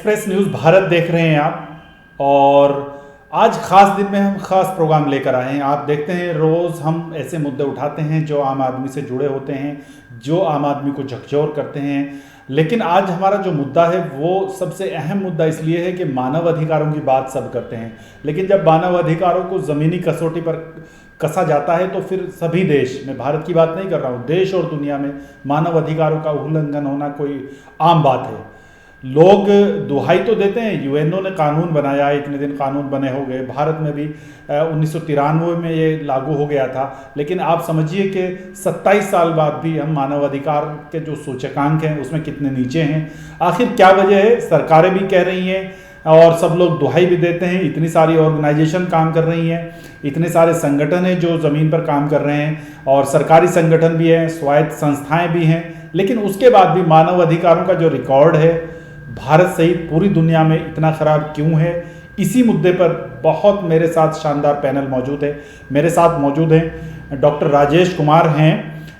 Express news Bharat देख रहे हैं आप। और आज ख़ास दिन में हम ख़ास प्रोग्राम लेकर आए हैं। आप देखते हैं रोज़ हम ऐसे मुद्दे उठाते हैं जो आम आदमी से जुड़े होते हैं, जो आम आदमी को झकझोर करते हैं। लेकिन आज हमारा जो मुद्दा है वो सबसे अहम मुद्दा इसलिए है कि मानव अधिकारों की बात सब करते हैं, लेकिन जब मानव अधिकारों को ज़मीनी कसौटी पर कसा जाता है तो फिर सभी देश, मैं भारत की बात नहीं कर रहा हूँ, देश और दुनिया में मानव अधिकारों का उल्लंघन होना कोई आम बात है। लोग दुहाई तो देते हैं, यूएनओ ने कानून बनाया, इतने दिन कानून बने हो गए, भारत में भी 1993 में ये लागू हो गया था। लेकिन आप समझिए कि 27 साल बाद भी हम मानव अधिकार के जो सूचकांक हैं उसमें कितने नीचे हैं। आखिर क्या वजह है? सरकारें भी कह रही हैं और सब लोग दुहाई भी देते हैं। इतनी सारी ऑर्गेनाइजेशन काम कर रही हैं, इतने सारे संगठन हैं जो ज़मीन पर काम कर रहे हैं, और सरकारी संगठन भी हैं, स्वायत्त संस्थाएं भी हैं। लेकिन उसके बाद भी मानव अधिकारों का जो रिकॉर्ड है भारत सहित पूरी दुनिया में इतना ख़राब क्यों है? इसी मुद्दे पर बहुत मेरे साथ शानदार पैनल मौजूद है। मेरे साथ मौजूद हैं डॉक्टर राजेश कुमार हैं,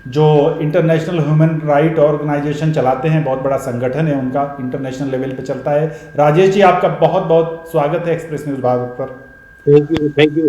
जो इंटरनेशनल ह्यूमन राइट ऑर्गेनाइजेशन चलाते हैं, बहुत बड़ा संगठन है उनका, इंटरनेशनल लेवल पे चलता है। राजेश जी, आपका बहुत बहुत स्वागत है एक्सप्रेस न्यूज़ भारत पर। Thank you.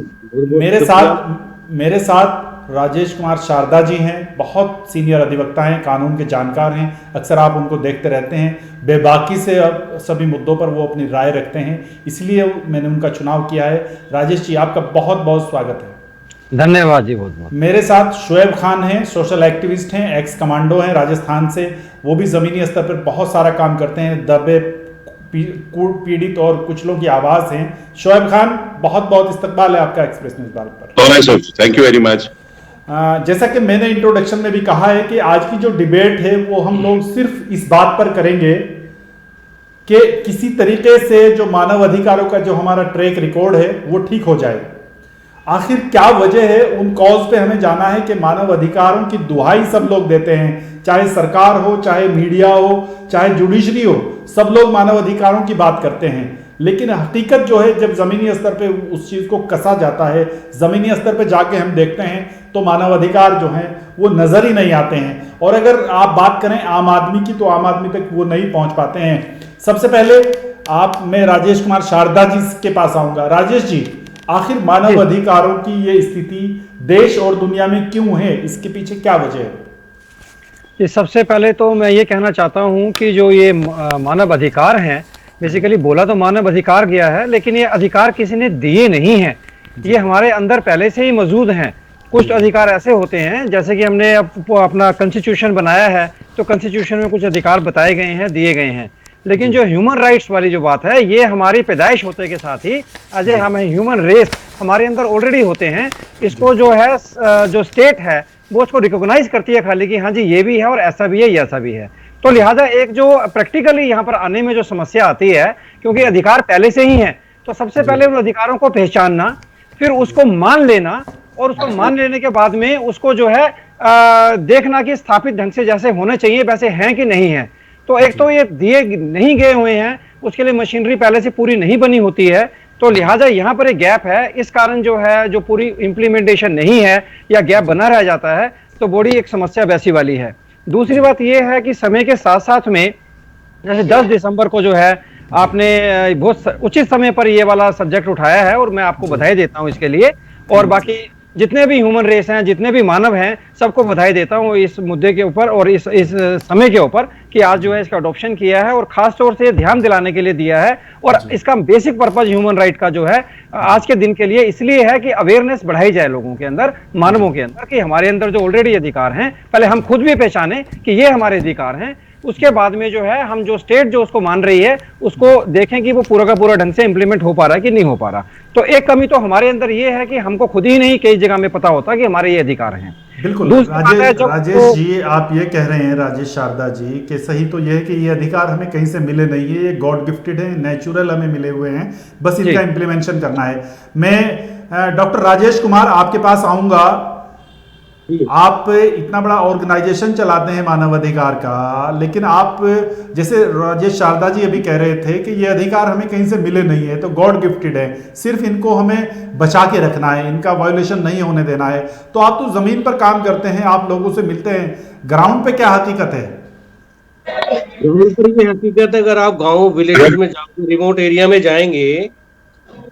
मेरे साथ राजेश कुमार शारदा जी हैं, बहुत सीनियर अधिवक्ता हैं, कानून के जानकार हैं, अक्सर आप उनको देखते रहते हैं, बेबाकी से अब सभी मुद्दों पर वो अपनी राय रखते हैं, इसलिए मैंने उनका चुनाव किया है। राजेश जी, आपका बहुत बहुत स्वागत है। धन्यवाद जी, बहुत बहुत। मेरे साथ शोएब खान हैं, सोशल एक्टिविस्ट हैं, एक्स कमांडो हैं राजस्थान से, वो भी ज़मीनी स्तर पर बहुत सारा काम करते हैं, दबे पीड़ित और कुचलों की आवाज़ हैं। शोएब खान, बहुत बहुत इस्तकबाल है आपका एक्सप्रेस न्यूज़ भारत पर। Thank you very much. जैसा कि मैंने इंट्रोडक्शन में भी कहा है कि आज की जो डिबेट है वो हम लोग सिर्फ इस बात पर करेंगे कि किसी तरीके से जो मानव अधिकारों का जो हमारा ट्रैक रिकॉर्ड है वो ठीक हो जाए। आखिर क्या वजह है, उन कॉज पे हमें जाना है कि मानव अधिकारों की दुहाई सब लोग देते हैं, चाहे सरकार हो, चाहे मीडिया हो, चाहे जुडिशरी हो, सब लोग मानव अधिकारों की बात करते हैं। लेकिन हकीकत जो है, जब ज़मीनी स्तर पे उस चीज़ को कसा जाता है, ज़मीनी स्तर पे जाके हम देखते हैं तो मानव अधिकार जो हैं वो नज़र ही नहीं आते हैं। और अगर आप बात करें आम आदमी की, तो आम आदमी तक वो नहीं पहुंच पाते हैं। सबसे पहले मैं राजेश कुमार शारदा जी के पास आऊँगा। राजेश जी, आखिर मानव अधिकारों की ये स्थिति देश और दुनिया में क्यों है? इसके पीछे क्या वजह है? ये सबसे पहले तो मैं ये कहना चाहता हूँ कि जो ये मानव अधिकार हैं, बेसिकली बोला तो मानव अधिकार गया है, लेकिन ये अधिकार किसी ने दिए नहीं हैं, ये हमारे अंदर पहले से ही मौजूद हैं। कुछ अधिकार ऐसे होते हैं, जैसे कि हमने अपना कॉन्स्टिट्यूशन बनाया है तो कॉन्स्टिट्यूशन में कुछ अधिकार बताए गए हैं, दिए गए हैं। लेकिन जो ह्यूमन राइट्स वाली जो बात है, ये हमारी पैदाइश होते के साथ ही एज ए हम ह्यूमन रेस हमारे अंदर ऑलरेडी होते हैं। इसको जो है जो स्टेट है वो उसको रिकॉग्नाइज करती है खाली कि हाँ जी ये भी है और ऐसा भी है, ये ऐसा भी है। तो लिहाजा एक जो प्रैक्टिकली यहाँ पर आने में जो समस्या आती है, क्योंकि अधिकार पहले से ही हैं, तो सबसे पहले उन अधिकारों को पहचानना, फिर उसको मान लेना, और उसको मान लेने के बाद में उसको जो है देखना कि स्थापित ढंग से जैसे होने चाहिए वैसे हैं कि नहीं है। तो एक तो ये दिए नहीं गए हुए हैं, उसके लिए मशीनरी पहले से पूरी नहीं बनी होती है, तो लिहाजा यहाँ पर एक गैप है। इस कारण जो है जो पूरी इम्प्लीमेंटेशन नहीं है या गैप बना रह जाता है, तो बड़ी एक समस्या वैसी वाली है। दूसरी बात यह है कि समय के साथ साथ में, जैसे 10 दिसंबर को जो है आपने बहुत उचित समय पर ये वाला सब्जेक्ट उठाया है, और मैं आपको बधाई देता हूँ इसके लिए। और बाकी जितने भी ह्यूमन रेस हैं, जितने भी मानव हैं, सबको बधाई देता हूँ इस मुद्दे के ऊपर और इस समय के ऊपर कि आज जो है इसका अडॉप्शन किया है, और खास तौर से ध्यान दिलाने के लिए दिया है। और इसका बेसिक पर्पज ह्यूमन राइट का जो है आज के दिन के लिए इसलिए है कि अवेयरनेस बढ़ाई जाए लोगों के अंदर, मानवों के अंदर, कि हमारे अंदर जो ऑलरेडी अधिकार हैं पहले हम खुद भी पहचाने कि ये हमारे अधिकार हैं। उसके बाद में जो है हम जो स्टेट जो उसको मान रही है उसको देखें कि वो पूरा का पूरा ढंग से इंप्लीमेंट हो पा रहा है कि नहीं हो पा रहा। तो एक कमी तो हमारे अंदर ये है कि हमको खुद ही नहीं कई जगह में पता होता कि हमारे ये अधिकार हैं। बिल्कुल राजेश जी, आप ये कह रहे हैं, राजेश शारदा जी, कि सही तो ये है कि ये अधिकार हमें कहीं से मिले नहीं है, ये गॉड गिफ्टेड है, नेचुरल हमें मिले हुए हैं, बस इनका इम्प्लीमेंटेशन करना है। मैं डॉक्टर राजेश कुमार आपके पास आऊंगा। आप इतना बड़ा ऑर्गेनाइजेशन चलाते हैं मानव अधिकार का, लेकिन आप जैसे राजेश शारदा जी अभी कह रहे थे कि ये अधिकार हमें कहीं से मिले नहीं है, तो गॉड गिफ्टेड है, सिर्फ इनको हमें बचा के रखना है, इनका वायोलेशन नहीं होने देना है। तो आप तो जमीन पर काम करते हैं, आप लोगों से मिलते हैं, ग्राउंड पे क्या हकीकत है? यहाँ पर ये हकीकत है, अगर आप गांव विलेजेस में जाओगे, रिमोट एरिया में जाएंगे,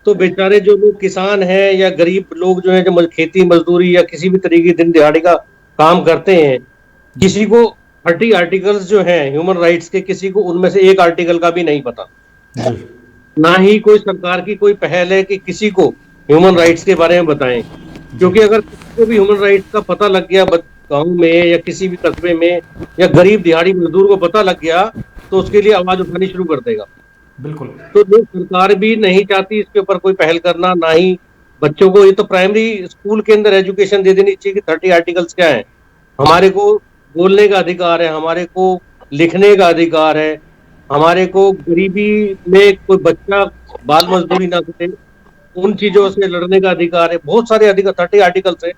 तो बेचारे जो लोग किसान हैं या गरीब लोग जो है, जो खेती मजदूरी या किसी भी तरीके की दिन दिहाड़ी का काम करते हैं, किसी को 30 आर्टिकल्स जो हैं ह्यूमन राइट्स के, किसी को उनमें से एक आर्टिकल का भी नहीं पता। जी ना ही कोई सरकार की कोई पहल है कि किसी को ह्यूमन राइट्स के बारे में बताएं। क्योंकि अगर किसी को भी ह्यूमन राइट्स का पता लग गया गांव में या किसी भी कस्बे में, या गरीब दिहाड़ी मजदूर को पता लग गया, तो उसके लिए आवाज उठानी शुरू कर देगा। बिल्कुल। तो लोग, सरकार भी नहीं चाहती इसके ऊपर कोई पहल करना, ना ही बच्चों को। ये तो प्राइमरी स्कूल के अंदर एजुकेशन दे देनी चाहिए कि 30 आर्टिकल्स क्या है। हमारे को बोलने का अधिकार है, हमारे को लिखने का अधिकार है, हमारे को गरीबी में कोई बच्चा बाल मजदूरी ना करे, उन चीजों से लड़ने का अधिकार है। बहुत सारे अधिकार, 30 आर्टिकल्स है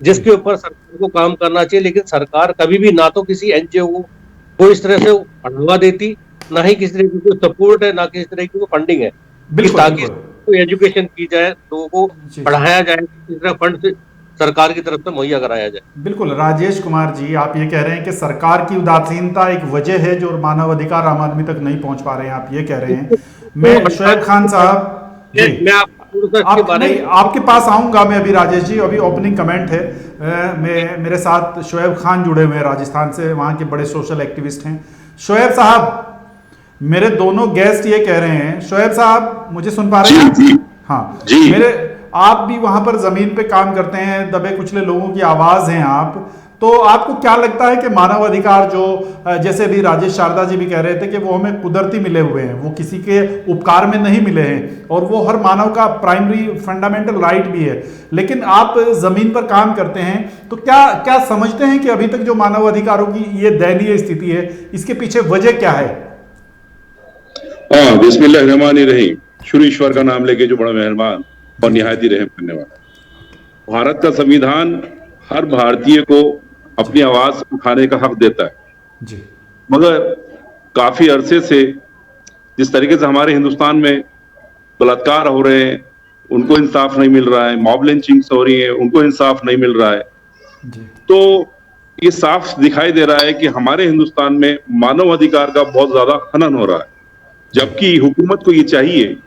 जिसके ऊपर सरकार को काम करना चाहिए। लेकिन सरकार कभी भी ना तो किसी एनजीओ को इस तरह से बढ़ावा देती, ना ही किसी तरह की कोई सपोर्ट है, ना किसी तरह की कोई फंडिंग है कि बिल्कुल ताकि बिल्कुल। कोई एजुकेशन की जाए, लोगों को जी पढ़ाया जाए, इस तरह फंड से सरकार की तरफ से मुहैया कराया जाए। बिल्कुल। राजेश कुमार जी, आप ये कह रहे हैं कि सरकार की उदासीनता एक वजह है जो मानव अधिकार आम आदमी तक नहीं पहुंच पा रहे हैं, आप ये कह रहे हैं। मैं शोएब खान साहब जी, मैं आपको थोड़ा सा इसके आप बारे नहीं, में आपके पास आऊंगा मैं अभी। राजेश जी, अभी ओपनिंग कमेंट है। मेरे साथ शोएब खान जुड़े हुए हैं राजस्थान से, वहाँ के बड़े सोशल एक्टिविस्ट हैं। शोएब साहब, मेरे दोनों गेस्ट ये कह रहे हैं, शोएब साहब मुझे सुन पा रहे हैं? जी हाँ जी। मेरे, आप भी वहां पर जमीन पे काम करते हैं, दबे कुचले लोगों की आवाज हैं आप, तो आपको क्या लगता है कि मानव अधिकार जो, जैसे अभी राजेश शारदा जी भी कह रहे थे कि वो हमें कुदरती मिले हुए हैं, वो किसी के उपकार में नहीं मिले हैं, और वो हर मानव का प्राइमरी फंडामेंटल राइट भी है, लेकिन आप जमीन पर काम करते हैं, तो क्या क्या समझते हैं कि अभी तक जो मानव अधिकारों की ये दयनीय स्थिति है, इसके पीछे वजह क्या है? बिस्मिल्लाहिर्रहमानिर्रहीम। शुरू ईश्वर का नाम लेके जो बड़ा मेहरबान और निहायत ही रहम करने वाला। भारत का संविधान हर भारतीय को अपनी आवाज उठाने का हक देता है जी, मगर काफी अरसे से जिस तरीके से हमारे हिंदुस्तान में बलात्कार हो रहे हैं, उनको इंसाफ नहीं मिल रहा है, मॉब लिंचिंग्स हो रही है, उनको इंसाफ नहीं मिल रहा है, जी, तो ये साफ दिखाई दे रहा है कि हमारे हिंदुस्तान में मानव अधिकार का बहुत ज्यादा हनन हो रहा है। जबकि हुकूमत को ये चाहिए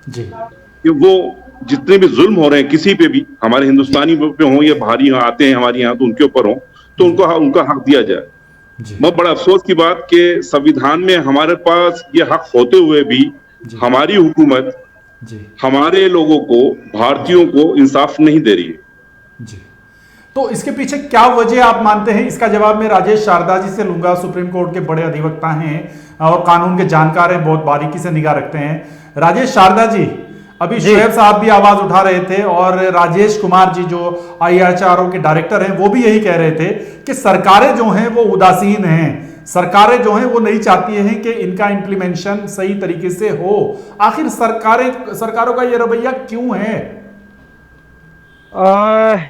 जी, कि वो जितने भी जुल्म हो रहे हैं किसी पे भी, हमारे हिंदुस्तानी पे हो या बाहरी यहाँ आते हैं हमारे यहाँ, तो उनके ऊपर हो, तो उनका हक दिया जाए। जी, बहुत बड़ा अफसोस की बात कि संविधान में हमारे पास ये हक होते हुए भी हमारी हुकूमत जी, हमारे लोगों को, भारतीयों को इंसाफ नहीं दे रही है। जी। तो इसके पीछे क्या वजह आप मानते हैं? इसका जवाब मैं राजेश शारदा जी से लूंगा, सुप्रीम कोर्ट के बड़े अधिवक्ता हैं और कानून के जानकार हैं, बहुत बारीकी से निगाह रखते हैं। राजेश शारदा जी, अभी शोएब साहब भी आवाज उठा रहे थे और राजेश कुमार जी जो IHRO के डायरेक्टर हैं वो भी यही कह रहे थे कि सरकारें जो हैं वो उदासीन हैं, सरकारें जो हैं वो नहीं चाहती हैं कि इनका इंप्लीमेंटेशन सही तरीके से हो। आखिर सरकारों का ये रवैया क्यों है?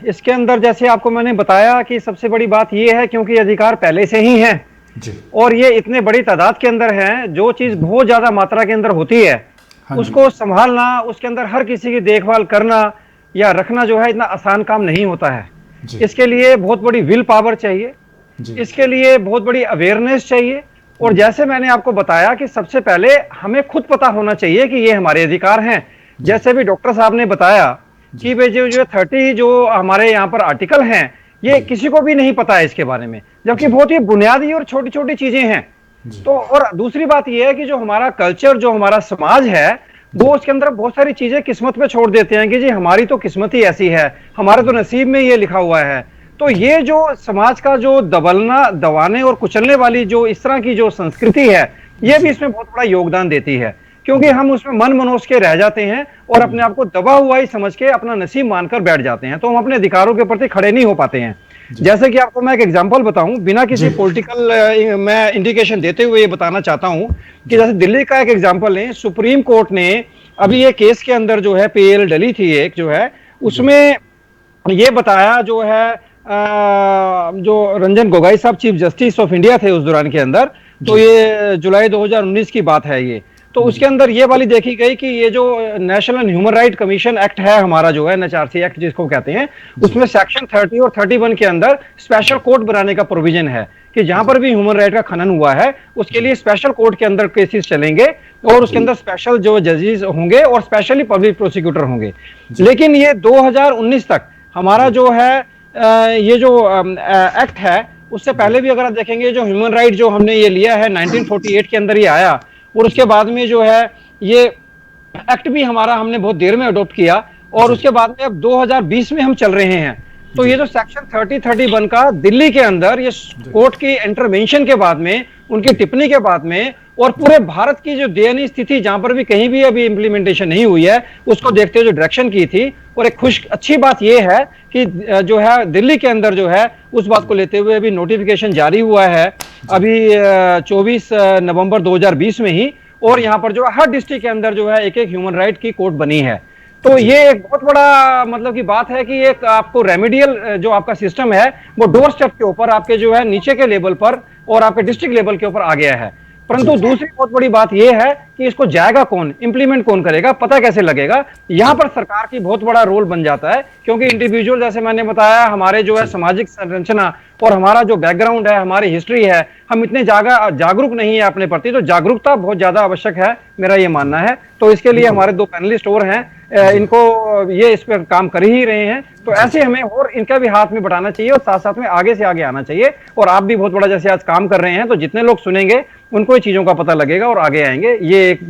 इसके अंदर जैसे आपको मैंने बताया कि सबसे बड़ी बात यह है क्योंकि अधिकार पहले से ही हैं जी, और ये इतने बड़ी तादाद के अंदर हैं, जो चीज बहुत ज्यादा मात्रा के अंदर होती है हाँ जी, उसको संभालना, उसके अंदर हर किसी की देखभाल करना या रखना जो है इतना आसान काम नहीं होता है। जी, इसके लिए बहुत बड़ी विल पावर चाहिए, जी, इसके लिए बहुत बड़ी अवेयरनेस चाहिए, और जैसे मैंने आपको बताया कि सबसे पहले हमें खुद पता होना चाहिए कि ये हमारे अधिकार हैं। जैसे भी डॉक्टर साहब ने बताया कि भाई जो 30 जो हमारे यहाँ पर आर्टिकल हैं, ये किसी को भी नहीं पता है इसके बारे में, जबकि बहुत ही बुनियादी और छोटी छोटी चीजें हैं। तो और दूसरी बात यह है कि जो हमारा कल्चर, जो हमारा समाज है, वो उसके अंदर बहुत सारी चीजें किस्मत पे छोड़ देते हैं कि जी हमारी तो किस्मत ही ऐसी है, हमारे तो नसीब में ये लिखा हुआ है। तो ये जो समाज का जो दबाने और कुचलने वाली जो इस तरह की जो संस्कृति है, ये भी इसमें बहुत बड़ा योगदान देती है, क्योंकि हम उसमें मन मनोस के रह जाते हैं और अपने आप को दबा हुआ ही समझ के अपना नसीब मानकर बैठ जाते हैं, तो हम अपने अधिकारों के प्रति खड़े नहीं हो पाते हैं। जैसे कि आपको मैं एक एग्जांपल बताऊं, बिना किसी पॉलिटिकल मैं इंडिकेशन देते हुए ये बताना चाहता हूं कि जैसे दिल्ली का एक एग्जांपल है, सुप्रीम कोर्ट ने अभी ये केस के अंदर जो है PL डली थी एक जो है, उसमें ये बताया जो है जो रंजन गोगोई साहब चीफ जस्टिस ऑफ इंडिया थे उस दौरान के अंदर, तो ये जुलाई 2019 की बात है ये, तो उसके अंदर ये वाली देखी गई कि ये जो national human right commission act है हमारा जो है NHRC एक्ट जिसको कहते हैं, उसमें सेक्शन 30 और 31 के अंदर स्पेशल कोर्ट बनाने का प्रोविजन है कि जहां पर भी ह्यूमन राइट का खनन हुआ है उसके लिए स्पेशल कोर्ट के अंदर केसेस चलेंगे और उसके अंदर स्पेशल जो जजेस होंगे और स्पेशली पब्लिक प्रोसिक्यूटर होंगे। लेकिन ये 2019 तक हमारा जो है ये जो एक्ट है, उससे पहले भी अगर आप देखेंगे जो ह्यूमन राइट जो हमने ये लिया है 1948 के अंदर ये आया, और उसके बाद में जो है ये एक्ट भी हमारा हमने बहुत देर में अडॉप्ट किया, और उसके बाद में अब 2020 में हम चल रहे हैं। तो ये जो सेक्शन 3031 का दिल्ली के अंदर ये कोर्ट की इंटरवेंशन के बाद में, उनकी टिप्पणी के बाद में, और पूरे भारत की जो दयनीय स्थिति जहां पर भी कहीं भी अभी इंप्लीमेंटेशन नहीं हुई है उसको देखते हुए जो डायरेक्शन की थी, और एक अच्छी बात यह है कि जो है दिल्ली के अंदर जो है उस बात को लेते हुए अभी नोटिफिकेशन जारी हुआ है अभी 24 नवंबर 2020 में ही, और यहाँ पर जो है हर डिस्ट्रिक्ट के अंदर जो है एक एक ह्यूमन राइट की कोर्ट बनी है। तो ये एक बहुत बड़ा मतलब की बात है कि एक आपको रेमेडियल जो आपका सिस्टम है वो डोर स्टेप के ऊपर आपके जो है नीचे के लेवल पर और आपके डिस्ट्रिक्ट लेवल के ऊपर आ गया है। परंतु दूसरी बहुत बड़ी बात यह है कि इसको जाएगा कौन, इंप्लीमेंट कौन करेगा, पता कैसे लगेगा। यहां पर सरकार की बहुत बड़ा रोल बन जाता है, क्योंकि इंडिविजुअल जैसे मैंने बताया हमारे जो है सामाजिक संरचना और हमारा जो बैकग्राउंड है, हमारी हिस्ट्री है, हम इतने जागरूक नहीं है अपने प्रति, तो जागरूकता बहुत ज्यादा आवश्यक है, मेरा ये मानना है। तो इसके लिए हमारे दो पैनलिस्ट और हैं, इनको ये इस पर काम कर ही रहे हैं, तो ऐसे हमें और इनका भी हाथ में बढ़ाना चाहिए और साथ साथ में आगे से आगे आना चाहिए। और आप भी बहुत बड़ा जैसे आज काम कर रहे हैं, तो जितने लोग सुनेंगे उनको ये चीजों का पता लगेगा और आगे आएंगे। ये एक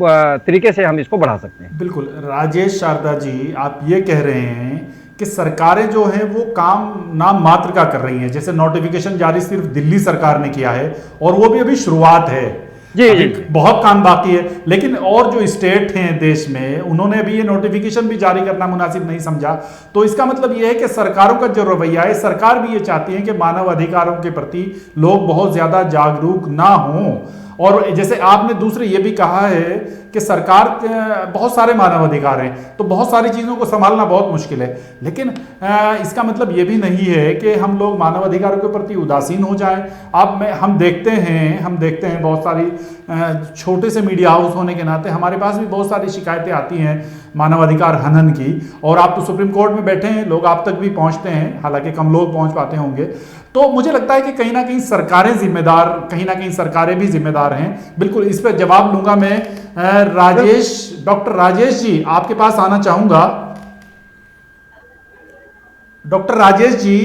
तरीके से हम इसको बढ़ा सकते हैं। बिल्कुल। राजेश शारदा जी, आप ये कह रहे हैं कि सरकारें जो हैं वो काम नाम मात्र का कर रही हैं, जैसे नोटिफिकेशन जारी सिर्फ दिल्ली सरकार ने किया है और वो भी अभी शुरुआत है, जी बहुत काम बाकी है। लेकिन और जो स्टेट हैं देश में, उन्होंने अभी ये नोटिफिकेशन भी जारी करना मुनासिब नहीं समझा। तो इसका मतलब ये है कि सरकारों का जो रवैया है, सरकार भी ये चाहती है कि मानव अधिकारों के प्रति लोग बहुत ज्यादा जागरूक ना हों। और जैसे आपने दूसरे ये भी कहा है कि सरकार बहुत सारे मानव अधिकार हैं, तो बहुत सारी चीज़ों को संभालना बहुत मुश्किल है। लेकिन इसका मतलब ये भी नहीं है कि हम लोग मानव अधिकारों के प्रति उदासीन हो जाएं। हम देखते हैं बहुत सारी छोटे से मीडिया हाउस होने के नाते हमारे पास भी बहुत सारी शिकायतें आती हैं मानव अधिकार हनन की, और आप तो सुप्रीम कोर्ट में बैठे हैं, लोग आप तक भी पहुंचते हैं, हालांकि कम लोग पहुंच पाते होंगे। तो मुझे लगता है कि कहीं ना कहीं सरकारें जिम्मेदार, कहीं ना कहीं सरकारें भी जिम्मेदार हैं। बिल्कुल, इस पर जवाब लूंगा मैं। डॉक्टर राजेश जी, आपके पास आना चाहूंगा। डॉक्टर राजेश जी,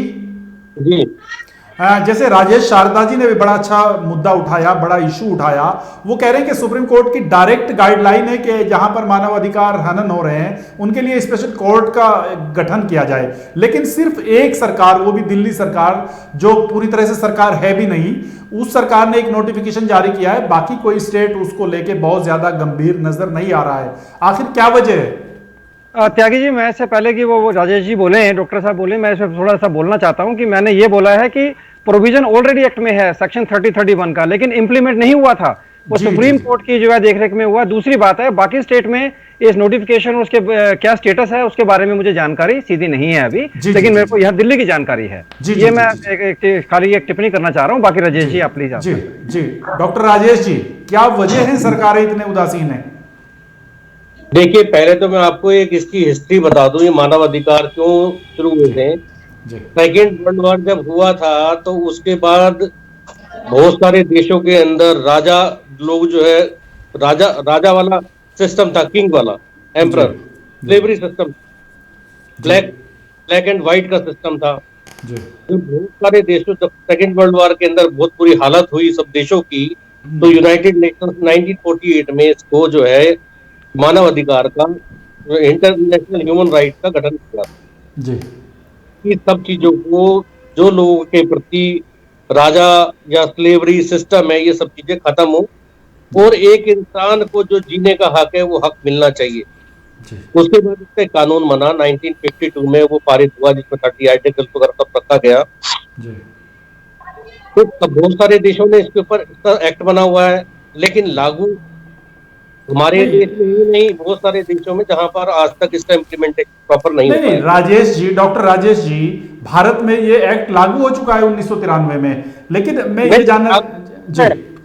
जैसे राजेश शारदा जी ने भी बड़ा अच्छा मुद्दा उठाया, बड़ा इशू उठाया। वो कह रहे हैं कि सुप्रीम कोर्ट की डायरेक्ट गाइडलाइन है कि जहां पर मानव अधिकार हनन हो रहे हैं उनके लिए स्पेशल कोर्ट का गठन किया जाए। लेकिन सिर्फ एक सरकार, वो भी दिल्ली सरकार, जो पूरी तरह से सरकार है भी नहीं, उस सरकार ने एक नोटिफिकेशन जारी किया है, बाकी कोई स्टेट उसको लेके बहुत ज्यादा गंभीर नजर नहीं आ रहा है। आखिर क्या वजह है? त्यागी जी, मैं इससे पहले कि वो राजेश जी बोले हैं, डॉक्टर साहब बोले, मैं इसमें थोड़ा सा बोलना चाहता हूं कि मैंने ये बोला है कि प्रोविजन ऑलरेडी एक्ट में है सेक्शन 3031 का, लेकिन इंप्लीमेंट नहीं हुआ था, वो सुप्रीम कोर्ट की जो है देखरेख में हुआ। दूसरी बात है, बाकी स्टेट में इस नोटिफिकेशन और उसके क्या स्टेटस है उसके बारे में मुझे जानकारी सीधी नहीं है अभी, लेकिन मेरे को यहाँ दिल्ली की जानकारी है। ये मैं खाली एक टिप्पणी करना चाह रहा हूँ। बाकी राजेश जी आप please. Ji doctor Rajesh ji, क्या वजह है सरकारें इतने उदासीन है? देखिए, पहले तो मैं आपको एक इसकी हिस्ट्री बता दूं, ये मानव अधिकार क्यों शुरू हुए थे। सेकेंड वर्ल्ड वॉर जब हुआ था तो उसके बाद बहुत सारे देशों के अंदर राजा लोग जो है राजा वाला सिस्टम था, किंग वाला, emperor, slavery system, black and white का सिस्टम था। बहुत सारे देशों, जब सेकेंड वर्ल्ड वॉर के अंदर बहुत बुरी हालत हुई सब देशों की, तो यूनाइटेड नेशंस 1948 में इसको जो है मानव अधिकार का, इंटरनेशनल ह्यूमन राइट का गठन किया जी। इस सब चीजों को, जो लोगों के प्रति राजा या स्लेवरी सिस्टम है, ये सब चीजें खत्म हो और एक इंसान को जो जीने का हक है वो हक मिलना चाहिए। उसके बाद इसका कानून बना 1952 में, वो पारित हुआ जिसमें 30 आर्टिकल्स वगैरह सब रखा गया। तो बहुत सारे देशों ने इसके ऊपर इसका एक्ट बना हुआ है, लेकिन लागू हमारे देश में ही नहीं, बहुत सारे देशों में जहां पर आज तक इसका इम्प्लीमेंटेशन प्रॉपर नहीं है। राजेश जी, डॉक्टर राजेश जी, भारत में ये एक्ट लागू हो चुका है 1993 में, लेकिन मैं ये जानना,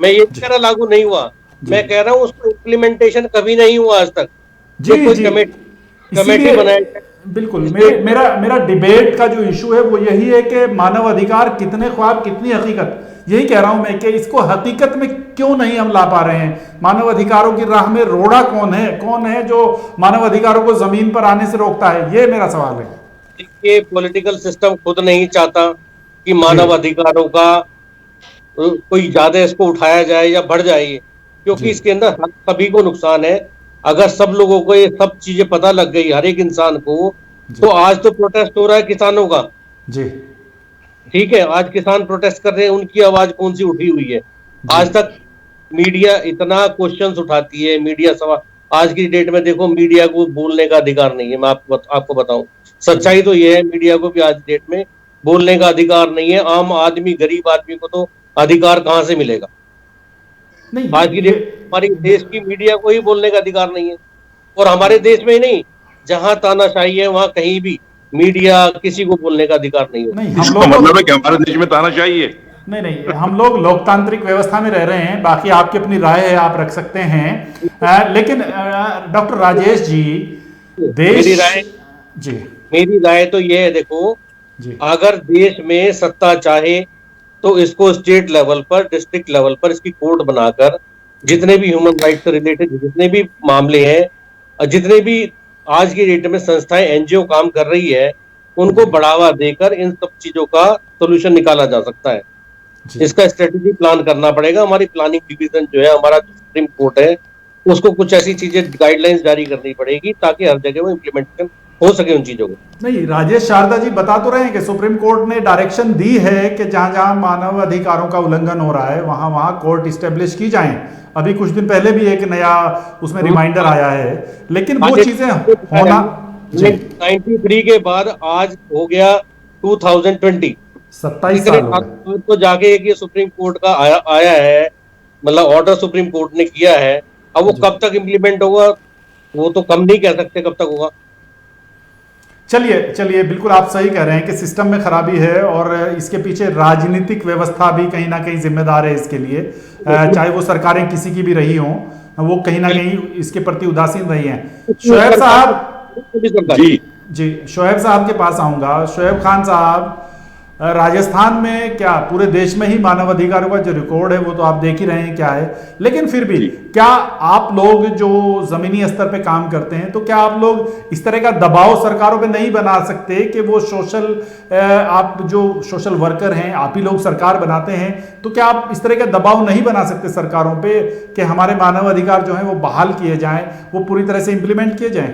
मैं ये कह रहा लागू नहीं हुआ, मैं कह रहा हूँ उसको इम्प्लीमेंटेशन कभी नहीं हुआ आज तक। जी, कमेटी बनाई। बिल्कुल, मेरा डिबेट का जो इशू है वो यही है कि मानव अधिकार कितने ख्वाब कितनी हकीकत, यही कह रहा हूं मैं कि इसको हकीकत में क्यों नहीं हम ला पा रहे हैं। मानव अधिकारों की राह में रोड़ा कौन है जो मानव अधिकारों को जमीन पर आने से रोकता है, ये मेरा सवाल है। देखिए, पॉलिटिकल सिस्टम खुद नहीं चाहता कि मानव अधिकारों का कोई ज्यादा इसको उठाया जाए या बढ़ जाए, क्योंकि इसके अंदर सभी को नुकसान है। अगर सब लोगों को ये सब चीजें पता लग गई, हर एक इंसान को, तो आज तो प्रोटेस्ट हो रहा है किसानों का जी, ठीक है, आज किसान प्रोटेस्ट कर रहे हैं, उनकी आवाज कौन सी उठी हुई है? आज तक मीडिया इतना क्वेश्चंस उठाती है, मीडिया सवाल, आज की डेट में देखो मीडिया को बोलने का अधिकार नहीं है। मैं आपको बताऊं, सच्चाई तो ये है, मीडिया को भी आज डेट में बोलने का अधिकार नहीं है। आम आदमी, गरीब आदमी को तो अधिकार कहां से मिलेगा? नहीं, आज की डेट हमारे देश की मीडिया को ही बोलने का अधिकार नहीं है। और हमारे देश में ही नहीं, जहां तानाशाही है वहां कहीं भी मीडिया किसी को बोलने का अधिकार नहीं होता। नहीं, इसका मतलब है कि हमारे देश में तानाशाही है? नहीं, हम लोग लोकतांत्रिक व्यवस्था में रह रहे हैं। बाकी आपकी अपनी राय है, आप रख सकते हैं। लेकिन डॉक्टर राजेश जी, मेरी राय तो ये है, देखो जी, अगर देश में सत्ता चाहे तो इसको स्टेट लेवल पर, डिस्ट्रिक्ट लेवल पर इसकी कोर्ट बनाकर जितने भी ह्यूमन राइट से रिलेटेड जितने भी मामले हैं, जितने भी आज की डेट में संस्थाएं, एनजीओ काम कर रही है, उनको बढ़ावा देकर इन सब चीजों का सोल्यूशन निकाला जा सकता है। इसका स्ट्रेटेजी प्लान करना पड़ेगा। हमारी प्लानिंग डिवीजन जो है, हमारा सुप्रीम कोर्ट है, उसको कुछ ऐसी चीजें, गाइडलाइंस जारी करनी पड़ेगी ताकि हर जगह वो इम्प्लीमेंटेशन हो सके उन चीजों को। नहीं, राजेश शारदा जी बता तो रहे हैं कि सुप्रीम कोर्ट ने डायरेक्शन दी है कि जहां जहां मानव अधिकारों का उल्लंघन हो रहा है वहां वहां कोर्ट इस्टेब्लिश की जाएं। अभी कुछ दिन पहले भी एक नया उसमें रिमाइंडर आया है, लेकिन वो चीजें होना 93 के बाद आज हो गया 2020, 27 साल हो गए। तो जाके एक ये सुप्रीम कोर्ट का आया है, मतलब ऑर्डर सुप्रीम कोर्ट ने किया है। अब वो कब तक इम्प्लीमेंट होगा वो तो कम नहीं कह सकते कब तक होगा। चलिए, बिल्कुल आप सही कह रहे हैं कि सिस्टम में खराबी है और इसके पीछे राजनीतिक व्यवस्था भी कहीं ना कहीं जिम्मेदार है इसके लिए। चाहे वो सरकारें किसी की भी रही हों, वो कहीं ना कहीं इसके प्रति उदासीन रही हैं। शोएब साहब जी, शोएब साहब के पास आऊंगा। शोएब खान साहब, राजस्थान में क्या पूरे देश में ही मानव अधिकारों का जो रिकॉर्ड है वो तो आप देख ही रहे हैं क्या है, लेकिन फिर भी क्या आप लोग जो जमीनी स्तर पे काम करते हैं, तो क्या आप लोग इस तरह का दबाव सरकारों पे नहीं बना सकते कि वो आप जो सोशल वर्कर हैं, आप ही लोग सरकार बनाते हैं, तो क्या आप इस तरह का दबाव नहीं बना सकते सरकारों पे कि हमारे मानव अधिकार जो है वो बहाल किए जाएं, वो पूरी तरह से इंप्लीमेंट किए जाएं?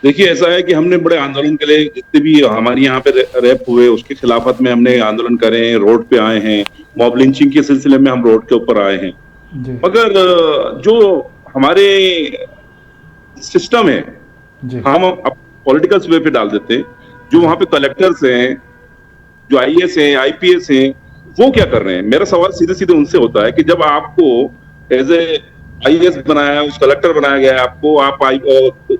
देखिए, ऐसा है कि हमने बड़े आंदोलन के लिए, जितने भी हमारे यहाँ पे रैप हुए उसके खिलाफत में हमने आंदोलन करे हैं, रोड पे आए हैं, मॉब लिंचिंग के सिलसिले में हम रोड के ऊपर आए हैं। मगर जो हमारे सिस्टम है हम पॉलिटिकल वे पे डाल देते हैं। जो वहां पे कलेक्टर्स हैं, जो आईएएस हैं, आईपीएस हैं, वो क्या कर रहे हैं? मेरा सवाल सीधे सीधे उनसे होता है कि जब आपको एज ए आईएएस बनाया है, उस कलेक्टर बनाया गया है आपको, आप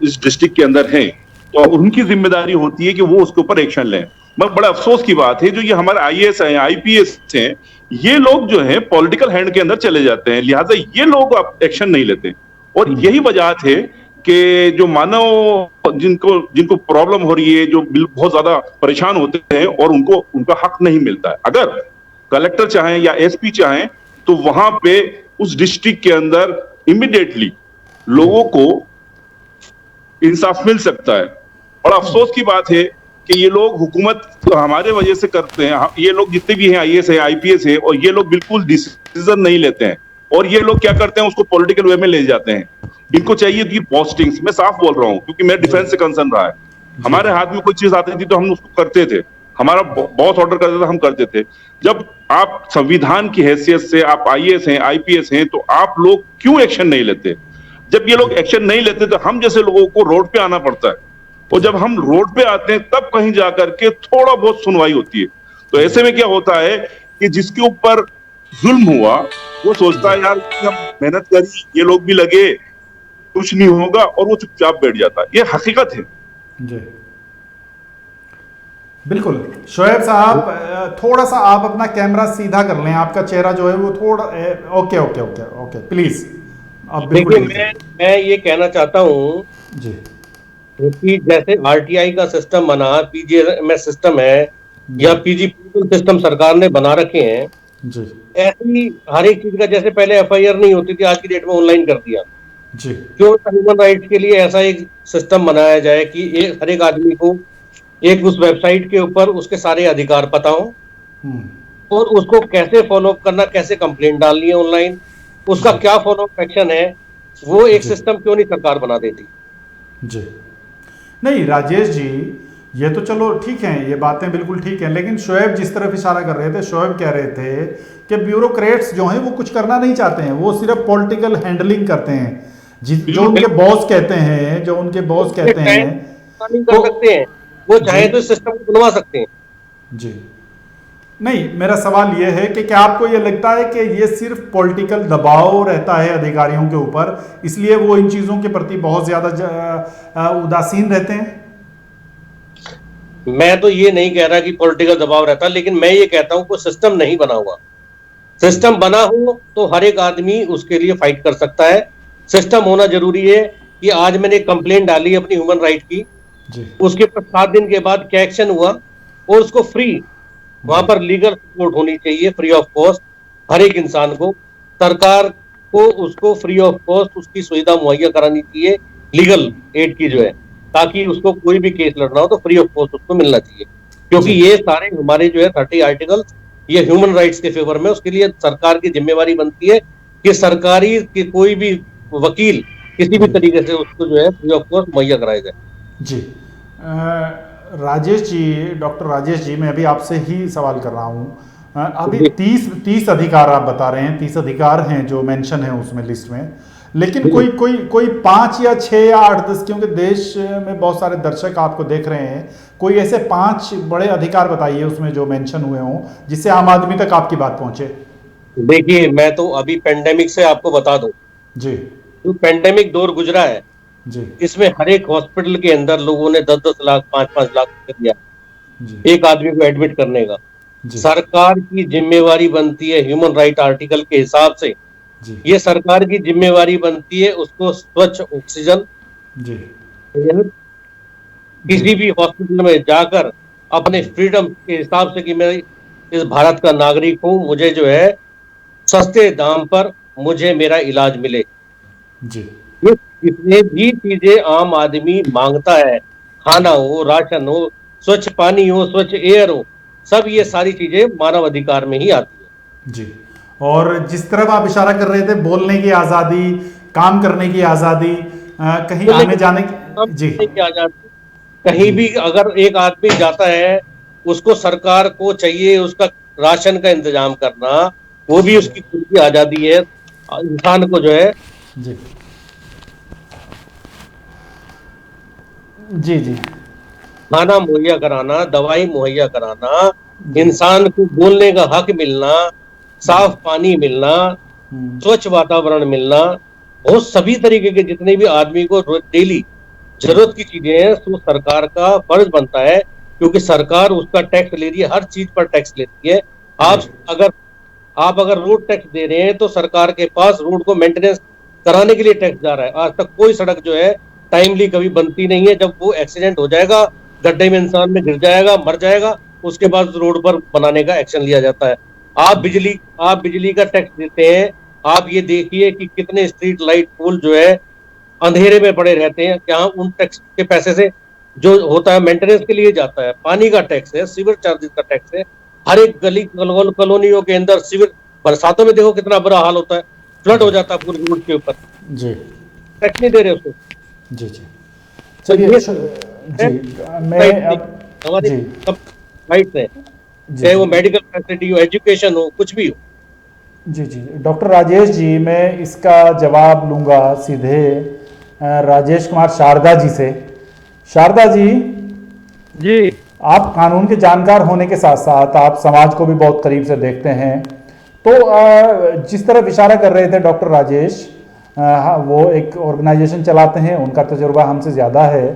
इस डिस्ट्रिक्ट के अंदर हैं, तो उनकी जिम्मेदारी होती है कि वो उसके ऊपर एक्शन लें। मगर बड़ा अफसोस की बात है, जो ये हमारे आईएएस हैं, आईपीएस हैं, ये लोग जो हैं पॉलिटिकल हैंड के अंदर चले जाते हैं, लिहाजा ये लोग एक्शन नहीं लेते। और यही वजह है कि जो मानव जिनको प्रॉब्लम हो रही है, जो बहुत ज्यादा परेशान होते हैं और उनको उनका हक नहीं मिलता है। अगर कलेक्टर चाहें या एसपी चाहें तो वहां पे उस डिस्ट्रिक्ट के अंदर इमीडिएटली लोगों को इंसाफ मिल सकता है। और अफसोस की बात है कि ये लोग हुकूमत हमारे वजह से करते हैं, ये लोग जितने भी हैं, आईएएस है, आईपीएस है, और ये लोग बिल्कुल डिसीजन नहीं लेते हैं, और ये लोग क्या करते हैं, उसको पॉलिटिकल वे में ले जाते हैं। इनको चाहिए कि पोस्टिंग्स, मैं साफ बोल रहा हूं क्योंकि मेरा डिफेंस से कंसर्न रहा है। हमारे हाथ में कोई चीज आती थी तो हम उसको करते थे, हमारा बॉस ऑर्डर करता था, हम करते थे। जब आप संविधान की हैसियत से आप आईएएस हैं, आईपीएस हैं, तो आप लोग क्यों एक्शन नहीं लेते? जब ये लोग एक्शन नहीं लेते तो हम जैसे लोगों को रोड पे आना पड़ता है, और जब हम रोड पे आते हैं तब कहीं जाकर के थोड़ा बहुत सुनवाई होती है। तो ऐसे में क्या होता है कि जिसके ऊपर जुल्म हुआ वो सोचता है यार हम मेहनत करी, ये लोग भी लगे, कुछ नहीं होगा, और वो चुपचाप बैठ जाता है। ये हकीकत है जी, बिल्कुल। शोएब साहब, थोड़ा सा आप अपना कैमरा सीधा कर लें, आपका चेहरा जो है वो थोड़ा ओके प्लीज। देखिए, मैं ये कहना चाहता हूँ जी कि जैसे आरटीआई का सिस्टम बना, पीजीएमएस सिस्टम है, या पीजी सिस्टम सरकार ने बना रखे हैं, जी ऐसे ही हर एक चीज का, जैसे पहले एफआईआर नहीं होती थी, आज की डेट में ऑनलाइन कर दिया। जी क्यों ह्यूमन राइट्स के लिए ऐसा एक सिस्टम बनाया जाए कि हर एक आदमी को एक उस वेबसाइट के ऊपर उसके सारे अधिकार पता हो, हम्म, और उसको कैसे फॉलो अप करना, कैसे कंप्लेंट डालनी है ऑनलाइन, उसका जी क्या फॉलो अप एक्शन है, वो एक जी सिस्टम क्यों नहीं सरकार बना देती। जी। नहीं राजेश जी, ये तो चलो ठीक है, ये बातें बिल्कुल ठीक हैं, लेकिन शोएब जिस तरफ इशारा कर रहे थे, शोएब कह रहे थे कि ब्यूरोक्रेट्स जो हैं वो कुछ करना नहीं चाहते हैं, वो सिर्फ पॉलिटिकल हैंडलिंग करते हैं। जो उनके बॉस कहते हैं, जो उनके बॉस कहते हैं नहीं तो कर सकते हैं, वो चाहे जी तो इस सिस्टम को बनवा सकते हैं। जी। नहीं, मेरा सवाल यह है कि क्या आपको यह लगता है कि ये सिर्फ पॉलिटिकल दबाव रहता है अधिकारियों के ऊपर, इसलिए वो इन चीज़ों के प्रति बहुत ज़्यादा उदासीन रहते हैं? मैं तो ये नहीं कह रहा कि पॉलिटिकल दबाव रहता, लेकिन मैं ये कहता हूं कोई सिस्टम नहीं बना हुआ। सिस्टम बना हो तो हर एक आदमी उसके लिए फाइट कर सकता है। सिस्टम होना जरूरी है कि आज मैंने एक कंप्लेंट डाली अपनी ह्यूमन राइट की, जी उसके पर 7 दिन के बाद क्या एक्शन हुआ, और उसको फ्री, वहां जी पर लीगल सपोर्ट होनी चाहिए, फ्री ऑफ कॉस्ट हर एक इंसान को। सरकार को उसको फ्री ऑफ कॉस्ट उसकी सुविधा मुहैया करानी चाहिए, लीगल एड की जो है, ताकि उसको कोई भी केस लड़ना हो तो फ्री ऑफ कॉस्ट उसको मिलना चाहिए। क्योंकि जी ये सारे हमारे जो है 30 आर्टिकल ये ह्यूमन राइट्स के फेवर में, उसके लिए सरकार की जिम्मेवारी बनती है कि सरकारी की कोई भी वकील किसी भी जी तरीके से उसको जो है फ्री ऑफ कॉस्ट मुहैया कराया जाए। जी। राजेश जी, डॉक्टर राजेश जी, मैं अभी आपसे ही सवाल कर रहा हूँ। अभी जी। 30 अधिकार आप बता रहे हैं, 30 अधिकार हैं जो मेंशन है उसमें लिस्ट में, लेकिन कोई कोई कोई 5 या 6 या 8-10, क्योंकि देश में बहुत सारे दर्शक आपको देख रहे हैं, कोई ऐसे 5 बड़े अधिकार बताइए उसमें जो मेंशन हुए हों, जिससे आम आदमी तक आपकी बात पहुंचे। देखिए, मैं तो अभी पेंडेमिक से आपको बता दूं, जी जो पेंडेमिक दौर गुजरा है, जी इसमें हर एक हॉस्पिटल के अंदर लोगों ने 10-10 लाख, 5-5 लाख रुपए दिया जी एक आदमी को एडमिट करने का। जी सरकार की जिम्मेवारी बनती है ह्यूमन राइट आर्टिकल के हिसाब से, जी ये सरकार की जिम्मेवारी बनती है उसको स्वच्छ ऑक्सीजन जी जी किसी भी हॉस्पिटल में जाकर अपने जी फ्रीडम के हिसाब से कि मैं इस भारत का नागरिक हूं, मुझे जो है सस्ते दाम पर मुझे मेरा इलाज मिले। जी ये जितने भी चीजें आम आदमी मांगता है, खाना हो, राशन हो, स्वच्छ पानी हो, स्वच्छ एयर हो, सब ये सारी चीजें मानव अधिकार में ही आती है। जी। और जिस तरफ आप इशारा कर रहे थे, बोलने की आज़ादी, काम करने की आज़ादी, कहीं तो आने लेकिन जाने हम की, जी क्या जाते, कहीं जी भी अगर एक आदमी जाता है, उसको सरकार को चाहिए उसका राशन का इंतजाम करना, वो भी जी उसकी खुद की आजादी है। इंसान को जो है जी जी जी खाना मुहैया कराना, दवाई मुहैया कराना, जी इंसान को बोलने का हक मिलना, साफ पानी मिलना, हम्म, स्वच्छ वातावरण मिलना, वो सभी तरीके के जितने भी आदमी को डेली जरूरत की चीजें हैं, तो सरकार का फर्ज बनता है, क्योंकि सरकार उसका टैक्स ले रही है, हर चीज पर टैक्स लेती है। जी आप अगर आप अगर रोड टैक्स दे रहे हैं तो सरकार के पास रोड को मेंटेनेंस कराने के लिए टैक्स जा रहा है। आज तक कोई सड़क जो है टाइमली कभी बनती नहीं है। जब वो एक्सीडेंट हो जाएगा, गड्ढे में इंसान में गिर जाएगा, मर जाएगा, उसके बाद रोड पर बनाने का एक्शन लिया जाता है। आप बिजली का टैक्स देते हैं, आप ये देखिए कि कितने स्ट्रीट लाइट पोल जो है अंधेरे में पड़े रहते हैं, क्या उन टैक्स के पैसे से जो होता है मेंटेनेंस के लिए जाता है। पानी का टैक्स है, सीवर चार्जेस का टैक्स है, हर एक गली कॉलोनियों के अंदर सीवर, बरसातों में देखो कितना बुरा हाल होता है, फ्लड हो जाता है पूरी रोड के ऊपर, जी टैक्स नहीं दे रहे उसको। जी जी। तो चलिए ये जी, मैं अब हमारे जी सब राइट्स है, जी चाहे वो जी मेडिकल फैसिलिटी हो, एजुकेशन हो, कुछ भी हो। जी जी। डॉक्टर राजेश जी, मैं इसका जवाब लूँगा सीधे राजेश कुमार शारदा जी से। शारदा जी, जी आप कानून के जानकार होने के साथ साथ आप समाज को भी बहुत करीब से देखते हैं, तो जिस तरफ इशारा कर रहे थे डॉक्टर राजेश, हाँ, वो एक ऑर्गेनाइजेशन चलाते हैं, उनका तजुर्बा हमसे ज़्यादा है,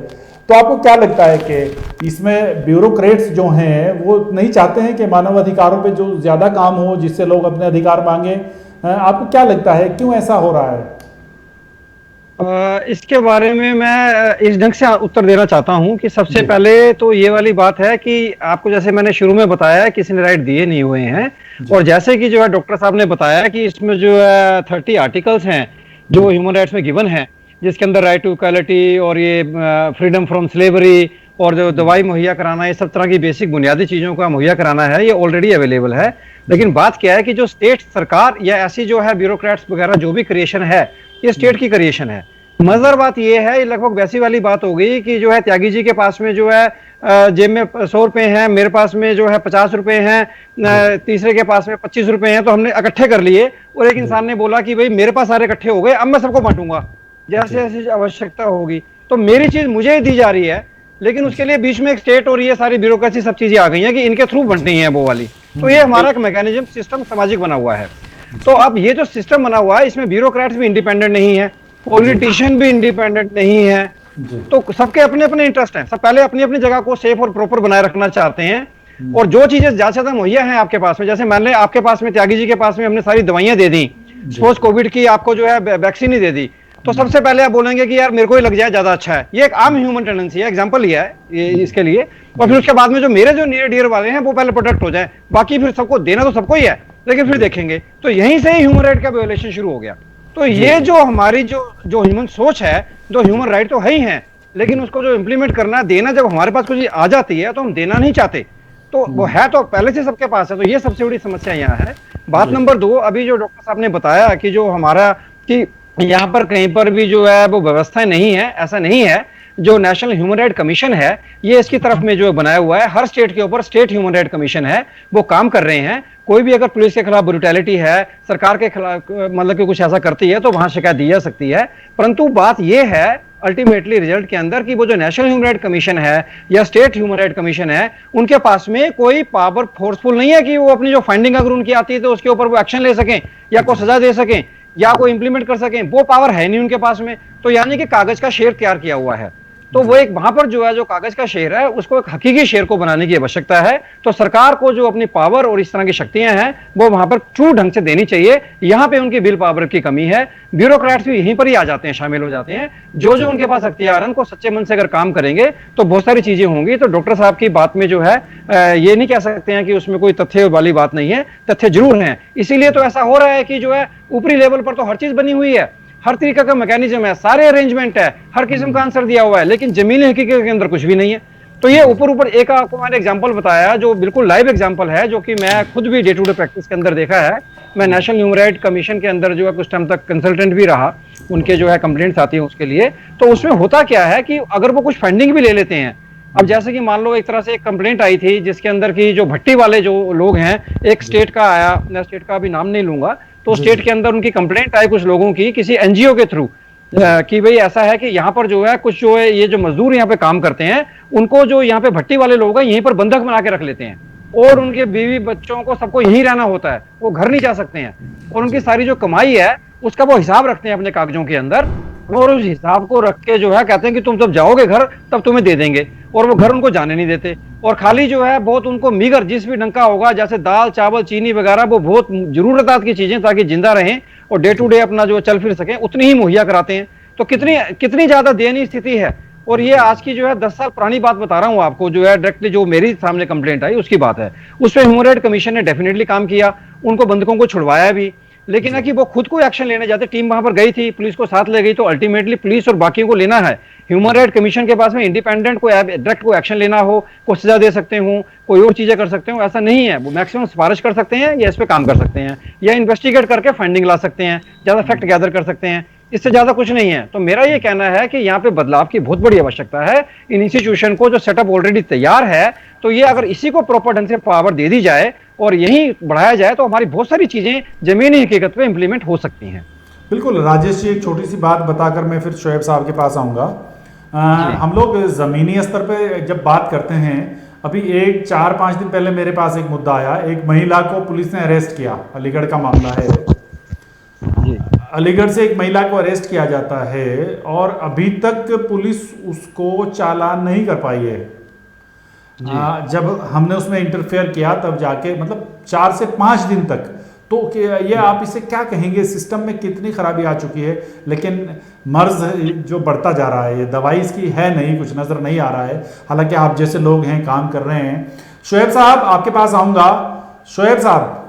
तो आपको क्या लगता है कि इसमें ब्यूरोक्रेट्स जो हैं वो नहीं चाहते हैं कि मानव अधिकारों पे जो ज़्यादा काम हो, जिससे लोग अपने अधिकार मांगे? आपको क्या लगता है क्यों ऐसा हो रहा है? इसके बारे में मैं इस ढंग से उत्तर देना चाहता हूं कि सबसे जी पहले तो ये वाली बात है कि आपको जैसे मैंने शुरू में बताया किसी ने राइट दिए नहीं हुए हैं, और जैसे कि जो है डॉक्टर साहब ने बताया कि इसमें जो है 30 आर्टिकल्स हैं जो ह्यूमन राइट्स में गिवन है, जिसके अंदर राइट टू इक्वालिटी और ये फ्रीडम फ्रॉम स्लेवरी और जो दवाई मुहैया कराना, ये सब तरह की बेसिक बुनियादी चीजों का मुहैया कराना है, ये ऑलरेडी अवेलेबल है। लेकिन बात क्या है कि जो स्टेट सरकार या ऐसी जो है ब्यूरोक्रेट्स वगैरह जो भी क्रिएशन है, ये स्टेट की क्रिएशन है। मजर बात ये है, ये लगभग वैसी वाली बात हो गई कि जो है त्यागी जी के पास में जो है जेब में 100 रुपए हैं, मेरे पास में जो है 50 रुपए हैं, तीसरे के पास में 25 रुपए हैं, तो हमने इकट्ठे कर लिए और एक इंसान ने बोला कि भाई मेरे पास सारे इकट्ठे हो गए, अब मैं सबको बांटूंगा जैसे जैसे आवश्यकता होगी, तो मेरी चीज मुझे ही दी जा रही है। लेकिन उसके लिए बीच में एक स्टेट और ये सारी ब्यूरोक्रेसी सब चीजें आ गई हैं कि इनके थ्रू बंटनी है वो वाली। तो ये हमारा एक मैकेनिज्म सिस्टम सामाजिक बना हुआ है। तो अब ये जो सिस्टम बना हुआ है, इसमें ब्यूरोक्रेट्स भी इंडिपेंडेंट नहीं है, पॉलिटिशियन भी इंडिपेंडेंट नहीं है, तो सबके अपने अपने इंटरेस्ट हैं। सब पहले अपनी अपनी जगह को सेफ और प्रॉपर बनाए रखना चाहते हैं। और जो चीजें ज्यादा से ज्यादा मुहैया हैं आपके पास में, जैसे मान लें आपके पास में त्यागी जी के पास में हमने सारी दवाइयां दे दी, सपोज कोविड की आपको जो है वैक्सीन ही दे दी, तो सबसे पहले आप बोलेंगे कि यार मेरे को ही लग जाए ज्यादा अच्छा है। ये एक आम ह्यूमन टेंडेंसी है, एग्जांपल लिया है ये इसके लिए। और फिर उसके बाद में जो मेरे जो नियर डियर वाले हैं वो पहले प्रोटेक्ट हो जाए, बाकी फिर सबको देना तो सबको ही है, लेकिन फिर देखेंगे। तो यहीं से ही ह्यूमन राइट का वायोलेशन शुरू हो गया। तो ये जो हमारी जो ह्यूमन सोच है, जो ह्यूमन राइट तो है ही है, लेकिन उसको जो इम्प्लीमेंट करना देना, जब हमारे पास कुछ आ जाती है तो हम देना नहीं चाहते, तो वो है तो पहले से सबके पास है। तो ये सबसे बड़ी समस्या यहाँ है। बात नंबर 2, अभी जो डॉक्टर साहब ने बताया कि जो हमारा कि यहाँ पर कहीं पर भी जो है वो व्यवस्था नहीं है, ऐसा नहीं है। जो नेशनल ह्यूमन राइट कमीशन है, ये इसकी तरफ में जो बनाया हुआ है, हर स्टेट के ऊपर स्टेट ह्यूमन राइट कमीशन है, वो काम कर रहे हैं। कोई भी अगर पुलिस के खिलाफ ब्रूटैलिटी है, सरकार के खिलाफ मतलब कि कुछ ऐसा करती है, तो वहां शिकायत दी जा सकती है। परंतु बात यह है अल्टीमेटली रिजल्ट के अंदर कि वो जो नेशनल ह्यूमन राइट कमीशन है या स्टेट ह्यूमन राइट कमीशन है, उनके पास में कोई पावर फोर्सफुल नहीं है कि वो अपनी जो फाइंडिंग अगर उनकी आती है तो उसके ऊपर वो एक्शन ले सकें या कोई सजा दे सकें या कोई इंप्लीमेंट कर सकें। वो पावर है नहीं उनके पास में। तो यानी कि कागज का शेर तैयार किया हुआ है। तो वो एक वहां पर जो है जो कागज का शेर है, उसको एक हकीकी शेर को बनाने की आवश्यकता है। तो सरकार को जो अपनी पावर और इस तरह की शक्तियां हैं वो वहां पर ट्रू ढंग से देनी चाहिए। यहाँ पे उनकी बिल पावर की कमी है। ब्यूरोक्रेट्स भी यहीं पर ही आ जाते हैं, शामिल हो जाते हैं। जो जो उनके पास अख्तियार है, उनको सच्चे मन से अगर काम करेंगे तो बहुत सारी चीजें होंगी। तो डॉक्टर साहब की बात में जो है ये नहीं कह सकते हैं कि उसमें कोई तथ्य वाली बात नहीं है, तथ्य जरूर है। इसीलिए तो ऐसा हो रहा है कि जो है ऊपरी लेवल पर तो हर चीज बनी हुई है, हर तरीका का मैकेनिज्म है, सारे अरेंजमेंट है, हर किस्म का आंसर दिया हुआ है, लेकिन जमीनी हकीकत के अंदर कुछ भी नहीं है। तो ये ऊपर ऊपर एक आपको मैंने एग्जांपल बताया जो बिल्कुल लाइव एग्जांपल है, जो कि मैं खुद भी डे टू डे प्रैक्टिस के अंदर देखा है। मैं नेशनल ह्यूमन राइट कमीशन के अंदर जो है कुछ टाइम तक कंसल्टेंट भी रहा, उनके जो है कंप्लेंट्स आती है उसके लिए। तो उसमें होता क्या है कि अगर वो कुछ फंडिंग भी ले लेते हैं, अब जैसे कि मान लो एक तरह से एक कंप्लेंट आई थी जिसके अंदर की जो भट्टी वाले जो लोग हैं, एक स्टेट का आया, मैं स्टेट का अभी नाम नहीं लूंगा, तो स्टेट के अंदर उनकी कंप्लेंट आई कुछ लोगों की किसी एनजीओ के थ्रू कि भाई ऐसा है कि यहाँ पर जो है कुछ जो है ये जो मजदूर यहाँ पे काम करते हैं, उनको जो यहाँ पे भट्टी वाले लोग हैं यहीं पर बंधक बना के रख लेते हैं और उनके बीवी बच्चों को सबको यहीं रहना होता है, वो घर नहीं जा सकते हैं। और उनकी सारी जो कमाई है उसका वो हिसाब रखते हैं अपने कागजों के अंदर, और उस हिसाब को रख के जो है कहते हैं कि तुम जब जाओगे घर तब तुम्हें दे देंगे, और वो घर उनको जाने नहीं देते। और खाली जो है बहुत उनको मीगर जिस भी ढंग का होगा, जैसे दाल चावल चीनी वगैरह, वो बहुत जरूरतात की चीजें ताकि जिंदा रहें और डे टू डे अपना जो चल फिर सकें, उतनी ही मुहैया कराते हैं। तो कितनी ज्यादा दयनीय स्थिति है। और ये आज की जो है 10 साल पुरानी बात बता रहा हूं आपको, जो है डायरेक्टली जो मेरी सामने कंप्लेंट आई उसकी बात है। उस पर ह्यूमन राइट कमीशन ने डेफिनेटली काम किया, उनको बंधकों को छुड़वाया भी, लेकिन है कि वो खुद को एक्शन लेने जाते। टीम वहां पर गई थी, पुलिस को साथ ले गई, तो अल्टीमेटली पुलिस और बाकियों को लेना है। ह्यूमन राइट कमीशन के पास में इंडिपेंडेंट कोई डायरेक्ट कोई एक्शन लेना हो, कोई सजा दे सकते हो, कोई और चीजें कर सकते हो, ऐसा नहीं है। वो मैक्सिमम सिफारिश कर सकते हैं या इस पे काम कर सकते हैं या इन्वेस्टिगेट करके फंडिंग ला सकते हैं, ज्यादा फैक्ट गैदर कर सकते हैं, इससे ज्यादा कुछ नहीं है। तो मेरा ये कहना है कि यहाँ पे बदलाव की बहुत बड़ी आवश्यकता है। इन इंस्टीट्यूशन को जो सेटअप ऑलरेडी तैयार है, तो ये अगर इसी को प्रॉपर ढंग से पावर दे दी जाए और यही बढ़ाया जाए तो हमारी बहुत सारी चीजें जमीनी हकीकत पे इंप्लीमेंट हो सकती हैं। बिल्कुल राजेश जी, एक छोटी सी बात बताकर मैं फिर शोएब साहब के पास आऊँगा। हम लोग ज़मीनी स्तर पे जब बात करते हैं, अभी 4-5 दिन पहले मेरे पास एक मुद्दा आया, एक महिला को पुलिस ने अरेस्ट किया, अलीगढ़ का मामला है। अलीगढ़ से एक महिला को अरेस्ट किया जाता है और अभी तक पुलिस उसको चालान नहीं कर पाई है। जब हमने उसमें इंटरफेयर किया तब जाके, मतलब 4 से 5 दिन तक। तो ये आप इसे क्या कहेंगे, सिस्टम में कितनी खराबी आ चुकी है। लेकिन मर्ज जो बढ़ता जा रहा है, ये दवाई इसकी है नहीं, कुछ नज़र नहीं आ रहा है। हालांकि आप जैसे लोग हैं, काम कर रहे हैं। शोएब साहब आपके पास आऊँगा। शोएब साहब,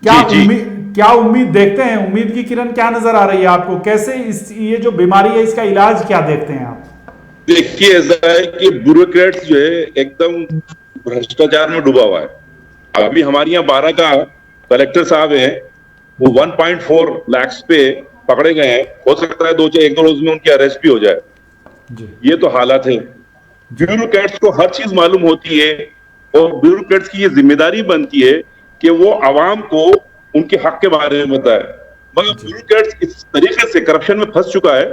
क्या उम्मीद देखते हैं, उम्मीद की किरण क्या नजर आ रही है आपको? कैसे ये जो बीमारी है इसका इलाज क्या देखते हैं आप? देखिए, ऐसा है कि ब्यूरोक्रेट्स जो है एकदम भ्रष्टाचार में डूबा हुआ है। अभी हमारे यहाँ 12 का कलेक्टर साहब हैं, वो 1.4 लाख पे पकड़े गए हैं। हो सकता है एक दो रोज में उनकी अरेस्ट भी हो जाए जी। ये तो हालात है। ब्यूरोक्रेट्स को हर चीज मालूम होती है और ब्यूरोक्रेट्स की ये जिम्मेदारी बनती है कि वो आवाम को उनके हक के बारे में बताए। मगर ब्यूरोक्रेट्स इस तरीके से करप्शन में फंस चुका है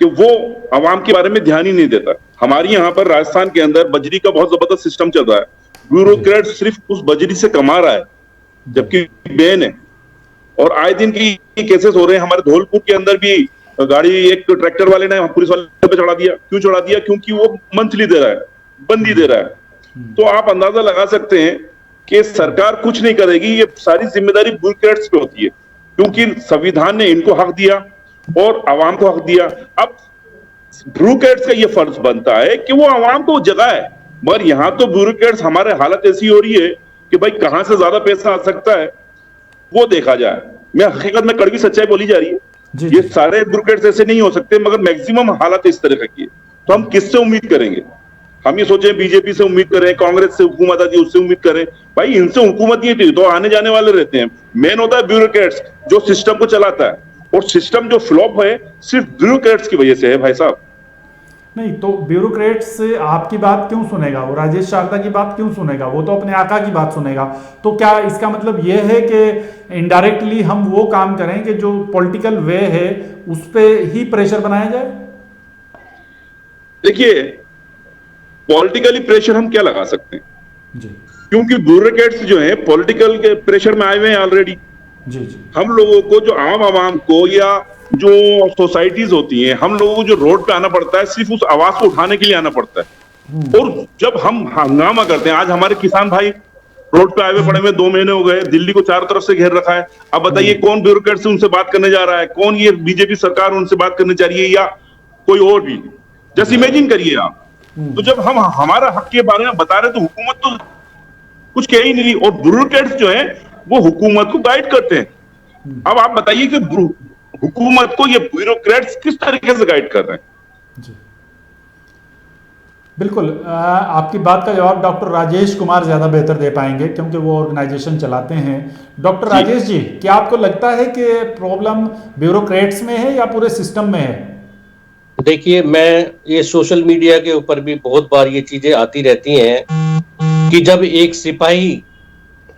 कि वो आवाम के बारे में ध्यान ही नहीं देता। हमारे यहाँ पर राजस्थान के अंदर बजरी का बहुत जबरदस्त सिस्टम चल रहा है। ब्यूरोक्रेट सिर्फ उस बजरी से कमा रहा है, जबकि बैन है। और आए दिन की केसेस हो रहे हैं। हमारे धौलपुर के अंदर भी गाड़ी एक ट्रैक्टर वाले ने पुलिस वाले पे चढ़ा दिया। क्यों चढ़ा दिया? क्योंकि वो मंथली दे रहा है, बंदी दे रहा है। तो आप अंदाजा लगा सकते हैं कि सरकार कुछ नहीं करेगी। ये सारी जिम्मेदारी ब्यूरोक्रेट्स पे होती है, क्योंकि संविधान ने इनको हक दिया और आवाम को हक दिया। अब ब्यूरोक्रेट्स का ये फर्ज बनता है कि वो आवाम को जगाए। मगर यहां तो ब्यूरोक्रेट्स, हमारे हालत ऐसी हो रही है कि भाई कहां से ज्यादा पैसा आ सकता है वो देखा जाए। मैं हकीकत में कड़वी सच्चाई बोली जा रही है। ये सारे ब्यूरोक्रेट्स ऐसे नहीं हो सकते, मगर मैक्सिमम हालत इस तरह की है। तो हम किससे उम्मीद करेंगे? हम ये सोचे बीजेपी से उम्मीद करें, कांग्रेस से हुकूमत आती है उससे उम्मीद करें। भाई इनसे हुकूमत नहीं थी तो आने जाने वाले रहते हैं। मेन होता है ब्यूरोक्रेट्स जो सिस्टम को चलाता है, और सिस्टम जो फ्लॉप है सिर्फ ब्यूरोक्रेट्स की वजह से है भाई साहब। नहीं तो ब्यूरोक्रेट्स आपकी बात क्यों सुनेगा? वो राजेश शारदा की बात क्यों सुनेगा? वो तो अपने आका की बात सुनेगा। तो क्या इसका मतलब ये है कि इनडायरेक्टली हम वो काम करें कि जो पॉलिटिकल वे है उस पे ही प्रेशर बनाया जाए? देखिए, पॉलिटिकली प्रेशर हम क्या लगा सकते हैं जी, क्योंकि ब्यूरोक्रेट्स जो है पॉलिटिकल के प्रेशर में आए हुए हैं ऑलरेडी। जी जी। हम लोगों को जो आवाम को या जो सोसाइटीज होती हैं, हम लोगों को जो रोड पे आना पड़ता है सिर्फ उस आवाज को उठाने के लिए आना पड़ता है। और जब हम हंगामा करते हैं, आज हमारे किसान भाई रोड पे आए हुए पड़े हुए 2 महीने हो गए, दिल्ली को चारों तरफ से घेर रखा है। अब बताइए कौन ब्यूरोक्रेट से उनसे बात करने जा रहा है? कौन ये बीजेपी सरकार उनसे बात करने जा रही है या कोई और भी? जस्ट इमेजिन करिए आप। तो जब हम हमारा हक के बारे में बता रहे तो हुकूमत तो कुछ कह ही नहीं रही, और ब्यूरोक्रेट्स जो है वो हुकूमत को गाइड करते हैं। अब आप बताइए कि हुकूमत को ये ब्यूरोक्रेट्स किस तरीके से गाइड कर रहे हैं? जी बिल्कुल। आपकी बात का जवाब डॉक्टर राजेश कुमार ज़्यादा बेहतर दे पाएंगे क्योंकि वो ऑर्गेनाइजेशन चलाते हैं। डॉक्टर राजेश जी, क्या आपको लगता है कि प्रॉब्लम ब्यूरोक्रेट्स में है या पूरे सिस्टम में है? देखिए, मैं ये सोशल मीडिया के ऊपर भी बहुत बार ये चीजें आती रहती हैं कि जब एक सिपाही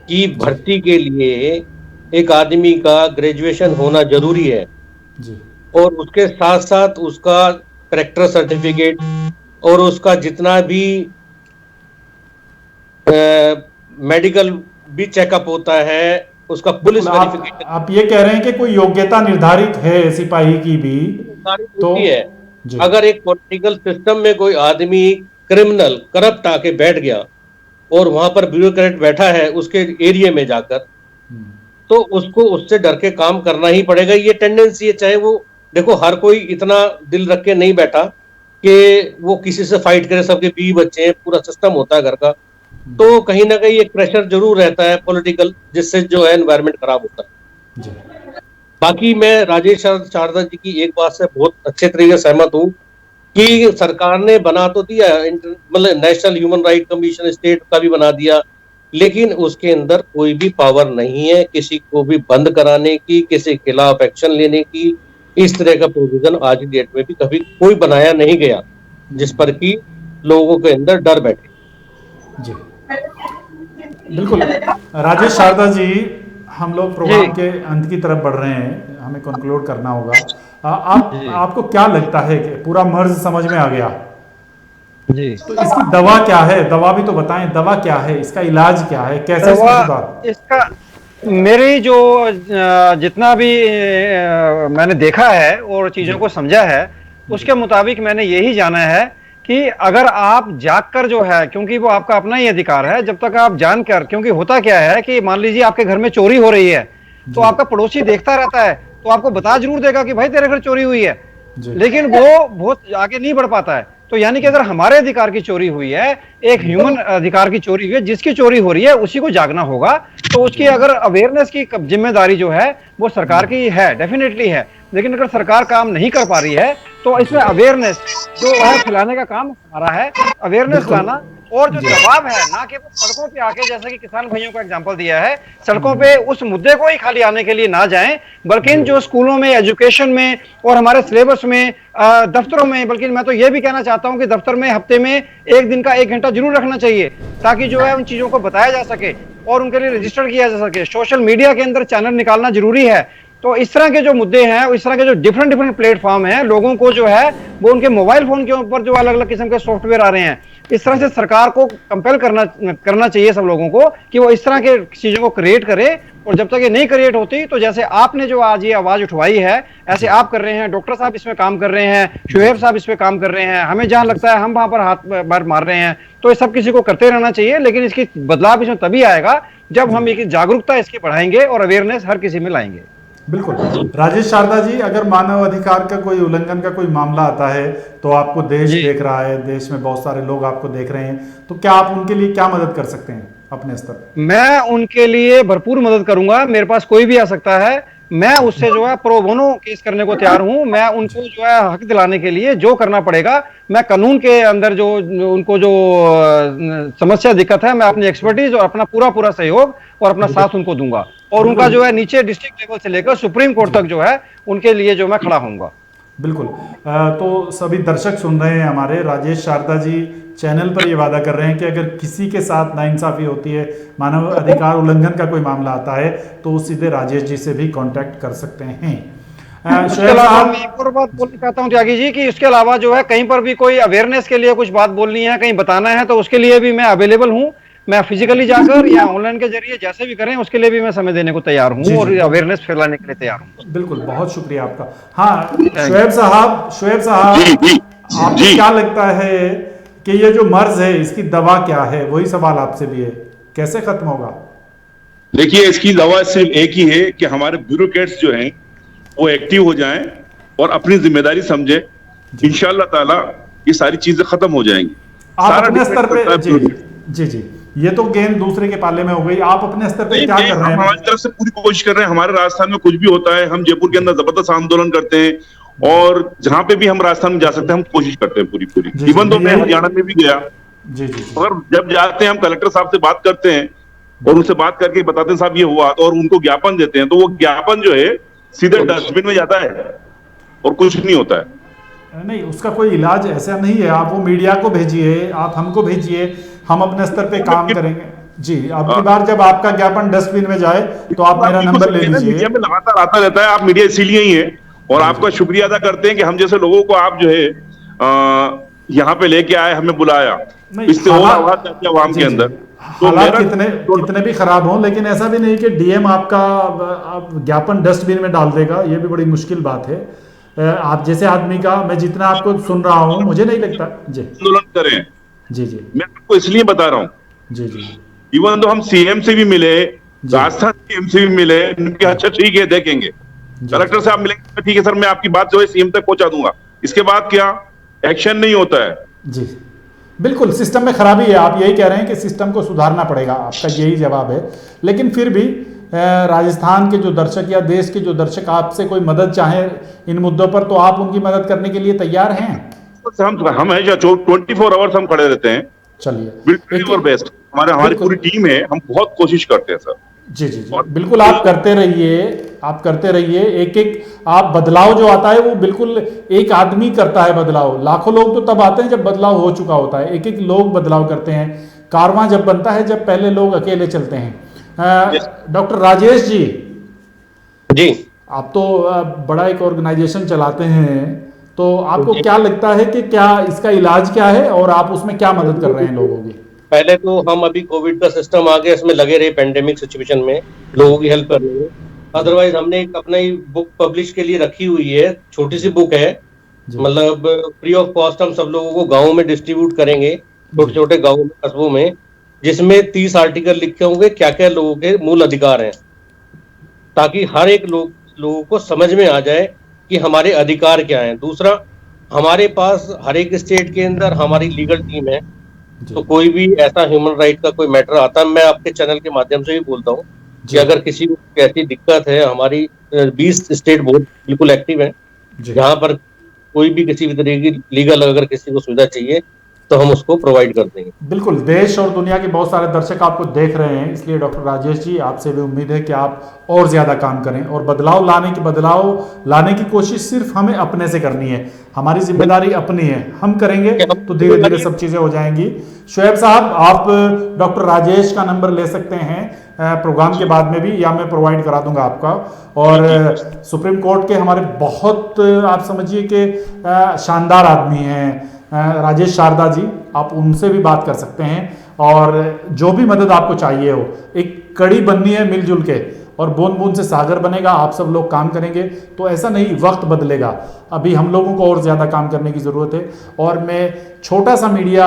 की भर्ती के लिए एक आदमी का ग्रेजुएशन होना जरूरी है जी, और उसके साथ साथ उसका करेक्टर सर्टिफिकेट और उसका जितना भी मेडिकल भी चेकअप होता है, उसका पुलिस वेरिफिकेशन। आप ये कह रहे हैं कि कोई योग्यता निर्धारित है सिपाही की भी तो है। अगर एक पॉलिटिकल सिस्टम में कोई आदमी क्रिमिनल करप्ट आके बैठ गया और वहां पर ब्यूरोक्रेट बैठा है उसके एरिया में जाकर, तो उसको उससे डर के काम करना ही पड़ेगा। ये टेंडेंसी है, चाहे वो देखो हर कोई इतना दिल रख के नहीं बैठा कि वो किसी से फाइट करे, सबके बीवी बच्चे हैं, पूरा सिस्टम होता है घर का, तो कहीं ना कहीं एक प्रेशर जरूर रहता है पॉलिटिकल, जिससे जो है एनवायरनमेंट खराब होता है जी। बाकी मैं राजेश शारदा जी की एक बात से बहुत अच्छे तरीके से सहमत हूँ कि सरकार ने बना तो दिया, मतलब national human right commission state का भी बना दिया, लेकिन उसके अंदर कोई भी पावर नहीं है किसी को भी बंद कराने की, किसी के खिलाफ एक्शन लेने की। इस तरह का प्रोविजन आज की डेट में भी कभी कोई बनाया नहीं गया जिस पर कि लोगों के अंदर डर बैठे जी। बिल्कुल राजेश शारदा जी, हम लोग प्रोग्राम के अंत की तरफ बढ़ रहे हैं, हमें कंक्लूड करना होगा। आपको क्या लगता है कि पूरा मर्ज समझ में आ गया जी, तो इसकी दवा क्या है? दवा भी तो बताएं, दवा क्या है, इसका इलाज क्या है, कैसे इसका मेरी जो जितना भी मैंने देखा है और चीजों को समझा है उसके मुताबिक मैंने यही जाना है कि अगर आप जागकर जो है, क्योंकि वो आपका अपना ही अधिकार है, जब तक आप जानकर, क्योंकि होता क्या है कि मान लीजिए आपके घर में चोरी हो रही है तो आपका पड़ोसी देखता रहता है तो आपको बता जरूर देगा कि भाई तेरे घर चोरी हुई है, लेकिन वो बहुत आगे नहीं बढ़ पाता है। तो यानी कि अगर हमारे अधिकार की चोरी हुई है, एक ह्यूमन अधिकार की चोरी हुई है, जिसकी चोरी हो रही है उसी को जागना होगा। तो उसकी अगर अवेयरनेस की जिम्मेदारी जो है वो सरकार की है, डेफिनेटली है। लेकिन अगर सरकार काम नहीं कर पा रही है तो इसमें अवेयरनेस जो है फैलाने का काम हमारा है, अवेयरनेस लाना। और जो जवाब है, ना कि वो सड़कों पे आके, जैसे कि किसान भाइयों का एग्जांपल दिया है, सड़कों पे उस मुद्दे को ही खाली आने के लिए ना जाएं, बल्कि इन जो स्कूलों में, एजुकेशन में और हमारे सिलेबस में, दफ्तरों में, बल्कि मैं तो ये भी कहना चाहता हूं कि दफ्तर में हफ्ते में एक दिन का 1 घंटा जरूर रखना चाहिए, ताकि जो है उन चीजों को बताया जा सके और उनके लिए रजिस्टर किया जा सके। सोशल मीडिया के अंदर चैनल निकालना जरूरी है। तो इस तरह के जो मुद्दे हैं, इस तरह के जो डिफरेंट प्लेटफॉर्म हैं, लोगों को जो है वो उनके मोबाइल फोन के ऊपर जो अलग अलग किस्म के सॉफ्टवेयर आ रहे हैं, इस तरह से सरकार को कंपेल करना चाहिए सब लोगों को कि वो इस तरह के चीजों को क्रिएट करे। और जब तक ये नहीं क्रिएट होती, तो जैसे आपने जो आज ये आवाज उठवाई है, ऐसे आप कर रहे हैं, डॉक्टर साहब इसमें काम कर रहे हैं, शुएब साहब इस पे काम कर रहे हैं, हमें जहां लगता है हम वहां पर हाथ बार मार रहे हैं, तो ये सब किसी को करते रहना चाहिए। लेकिन इसकी बदलाव इसमें तभी आएगा जब हम एक जागरूकता इसकी बढ़ाएंगे और अवेयरनेस हर किसी में लाएंगे। बिल्कुल। राजेश शारदा जी, अगर मानव अधिकार का कोई उल्लंघन का कोई मामला आता है, तो आपको देश देख रहा है, देश में बहुत सारे लोग आपको देख रहे हैं, तो क्या आप उनके लिए क्या मदद कर सकते हैं अपने स्तर पर? मैं उनके लिए भरपूर मदद करूंगा। मेरे पास कोई भी आ सकता है, मैं उससे जो है प्रो बोनो केस करने को तैयार हूं। मैं उनको जो है हक दिलाने के लिए जो करना पड़ेगा, मैं कानून के अंदर जो उनको जो समस्या दिक्कत है, मैं अपनी एक्सपर्टीज और अपना पूरा सहयोग और अपना साथ उनको दूंगा। और उनका जो है नीचे डिस्ट्रिक्ट लेवल से लेकर सुप्रीम कोर्ट तक जो है उनके लिए जो मैं खड़ा होऊंगा। बिल्कुल। तो सभी दर्शक सुन रहे हैं हमारे, राजेश शारदा जी चैनल पर ये वादा कर रहे हैं कि अगर किसी के साथ नाइंसाफी होती है, मानव अधिकार उल्लंघन का कोई मामला आता है, तो वो सीधे राजेश जी से भी कांटेक्ट कर सकते हैं। उसके अलावा मैं एक और बात बोलना चाहता हूँ त्यागी जी, कि इसके अलावा जो है कहीं पर भी कोई अवेयरनेस के लिए कुछ बात बोलनी है, कहीं बताना है, तो उसके लिए भी मैं अवेलेबल हूँ। मैं फिजिकली जाकर या ऑनलाइन के जरिए जैसे भी करें, उसके लिए भी मैं समय देने को तैयार हूँ और अवेयरनेस फैलाने के लिए तैयार हूँ। बिल्कुल, बहुत शुक्रिया आपका। हाँ, शुएब साहब, आपको क्या लगता है कि ये जो मर्ज है, इसकी दवा क्या है? वही सवाल आपसे भी है, कैसे खत्म होगा? देखिए, इसकी दवा सिर्फ एक ही है कि हमारे ब्यूरोक्रेट्स जो हैं वो एक्टिव हो जाएं और अपनी जिम्मेदारी समझे। इंशाअल्लाह ताला ये सारी चीजें खत्म हो जाएंगी। आप अपने स्तर पे जी, ये तो गेंद दूसरे के पाले में हो गई। आप अपने स्तर पे क्या कर रहे हैं? हमारी तरफ से पूरी कोशिश कर रहे हैं। हमारे राजस्थान में कुछ भी होता है, हम जयपुर के अंदर जबरदस्त आंदोलन करते हैं, और जहां पे भी हम राजस्थान में जा सकते हैं हम कोशिश करते हैं पूरी। इवन तो मैं हरियाणा में भी गया, और जब जाते हैं हम कलेक्टर साहब से बात करते हैं और उनसे बात करके बताते हैं साहब ये हुआ, तो और उनको ज्ञापन देते हैं, तो वो ज्ञापन जो है सीधे डस्टबिन में जाता है और कुछ नहीं होता है। नहीं, उसका कोई इलाज ऐसा नहीं है। आप वो मीडिया को भेजिए, आप हमको भेजिए, हम अपने स्तर पे काम करेंगे जी। अब की बार जब आपका ज्ञापन डस्टबिन में जाए तो आप मेरा नंबर ले लीजिए। मीडिया में लगातार आता रहता है, आप मीडिया इसीलिए ही है, और आपका शुक्रिया अदा करते हैं कि हम जैसे लोगों को आप जो है यहाँ पे लेके आए, हमें बुलाया, इससे और आवाज जाती है आवाम के अंदर। हालात कितने भी खराब हों, लेकिन ऐसा भी नहीं कि डीएम आपका ज्ञापन डस्टबिन में डाल देगा, ये भी बड़ी मुश्किल बात है। आप जैसे आदमी का, मैं जितना आपको सुन रहा हूँ, मुझे नहीं लगता जी। आंदोलन करें जी, मैं आपको इसलिए बता रहा हूँ जी। इवन तो हम सीएम से भी मिले, राजस्थान सीएम से भी मिले, अच्छा ठीक है देखेंगे, कलेक्टर से आप मिलेंगे, ठीक है सर मैं आपकी बात जो है सीएम तक पहुंचा दूंगा। इसके बाद क्या एक्शन नहीं होता है जी। बिल्कुल, सिस्टम में खराबी है। आप यही कह रहे हैं कि सिस्टम को सुधारना पड़ेगा, आपका यही जवाब है। लेकिन फिर भी राजस्थान के जो दर्शक या देश के जो दर्शक आपसे कोई मदद चाहे इन मुद्दों पर, तो आप उनकी मदद करने के लिए तैयार हैं? हम है 24 आवर्स हम खड़े रहते हैं। चलिए, बिल्कुल बेस्ट, हमारी पूरी टीम है, हम बहुत कोशिश करते हैं सर। जी, बिल्कुल, आप करते रहिए। एक आप बदलाव जो आता है वो बिल्कुल एक आदमी करता है बदलाव। लाखों लोग तो तब आते हैं जब बदलाव हो चुका होता है। एक लोग बदलाव करते हैं। कारवां जब बनता है जब पहले लोग अकेले चलते हैं। डॉक्टर राजेश जी, आप तो बड़ा एक ऑर्गेनाइजेशन चलाते हैं, तो आपको क्या लगता है कि क्या इसका इलाज क्या है और आप उसमें क्या मदद कर रहे हैं लोगों की? पहले तो हम अभी कोविड का सिस्टम आ गया, इसमें लगे रहे पेंडेमिक सिचुएशन में लोगों की हेल्प करने में। अदरवाइज हमने एक अपना ही बुक पब्लिश के लिए रखी हुई है, छोटी सी बुक है, मतलब फ्री ऑफ कॉस्ट हम सब लोगों को गाँव में डिस्ट्रीब्यूट करेंगे, छोटे छोटे गाँव में, कस्बों में, जिसमें 30 आर्टिकल लिखे होंगे क्या क्या लोगों के मूल अधिकार हैं, ताकि हर एक लोगों को समझ में आ जाए कि हमारे अधिकार क्या हैं। दूसरा, हमारे पास हर एक स्टेट के अंदर हमारी लीगल टीम है, जी तो कोई भी ऐसा ह्यूमन राइट का कोई मैटर आता है, मैं आपके चैनल के माध्यम से भी बोलता हूँ कि जी अगर किसी को ऐसी दिक्कत है, हमारी 20 स्टेट बोर्ड बिल्कुल एक्टिव है, जी जहां पर कोई भी किसी भी तरह की लीगल अगर किसी को सुविधा चाहिए तो हम उसको प्रोवाइड कर देंगे। बिल्कुल। देश और दुनिया के बहुत सारे दर्शक आपको देख रहे हैं, इसलिए डॉक्टर राजेश जी आपसे भी उम्मीद है कि आप और ज़्यादा काम करें और बदलाव लाने की कोशिश सिर्फ हमें अपने से करनी है। हमारी जिम्मेदारी अपनी है, हम करेंगे तो धीरे धीरे सब चीज़ें हो जाएंगी। शुएब साहब, आप डॉक्टर राजेश का नंबर ले सकते हैं प्रोग्राम के बाद में भी, या मैं प्रोवाइड करा दूंगा आपका। और सुप्रीम कोर्ट के हमारे बहुत आप समझिए कि शानदार आदमी हैं राजेश शारदा जी, आप उनसे भी बात कर सकते हैं। और जो भी मदद आपको चाहिए हो, एक कड़ी बननी है मिलजुल के, और बूंद बूंद से सागर बनेगा। आप सब लोग काम करेंगे तो ऐसा नहीं, वक्त बदलेगा। अभी हम लोगों को और ज़्यादा काम करने की ज़रूरत है। और मैं छोटा सा मीडिया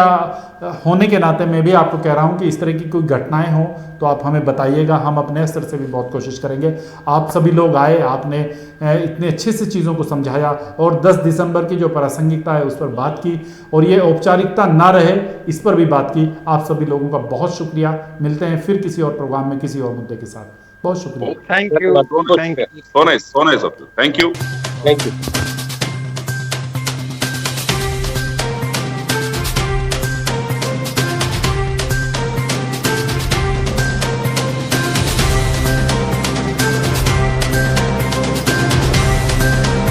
होने के नाते मैं भी आपको कह रहा हूं कि इस तरह की कोई घटनाएं हो तो आप हमें बताइएगा, हम अपने स्तर से भी बहुत कोशिश करेंगे। आप सभी लोग आए, आपने इतने अच्छे से चीज़ों को समझाया और 10 दिसंबर की जो प्रासंगिकता है उस पर बात की, और ये औपचारिकता ना रहे इस पर भी बात की। आप सभी लोगों का बहुत शुक्रिया। मिलते हैं फिर किसी और प्रोग्राम में किसी और मुद्दे के साथ। बहुत शुक्रिया। Thank you. So nice, so nice of you. Thank you. Thank you.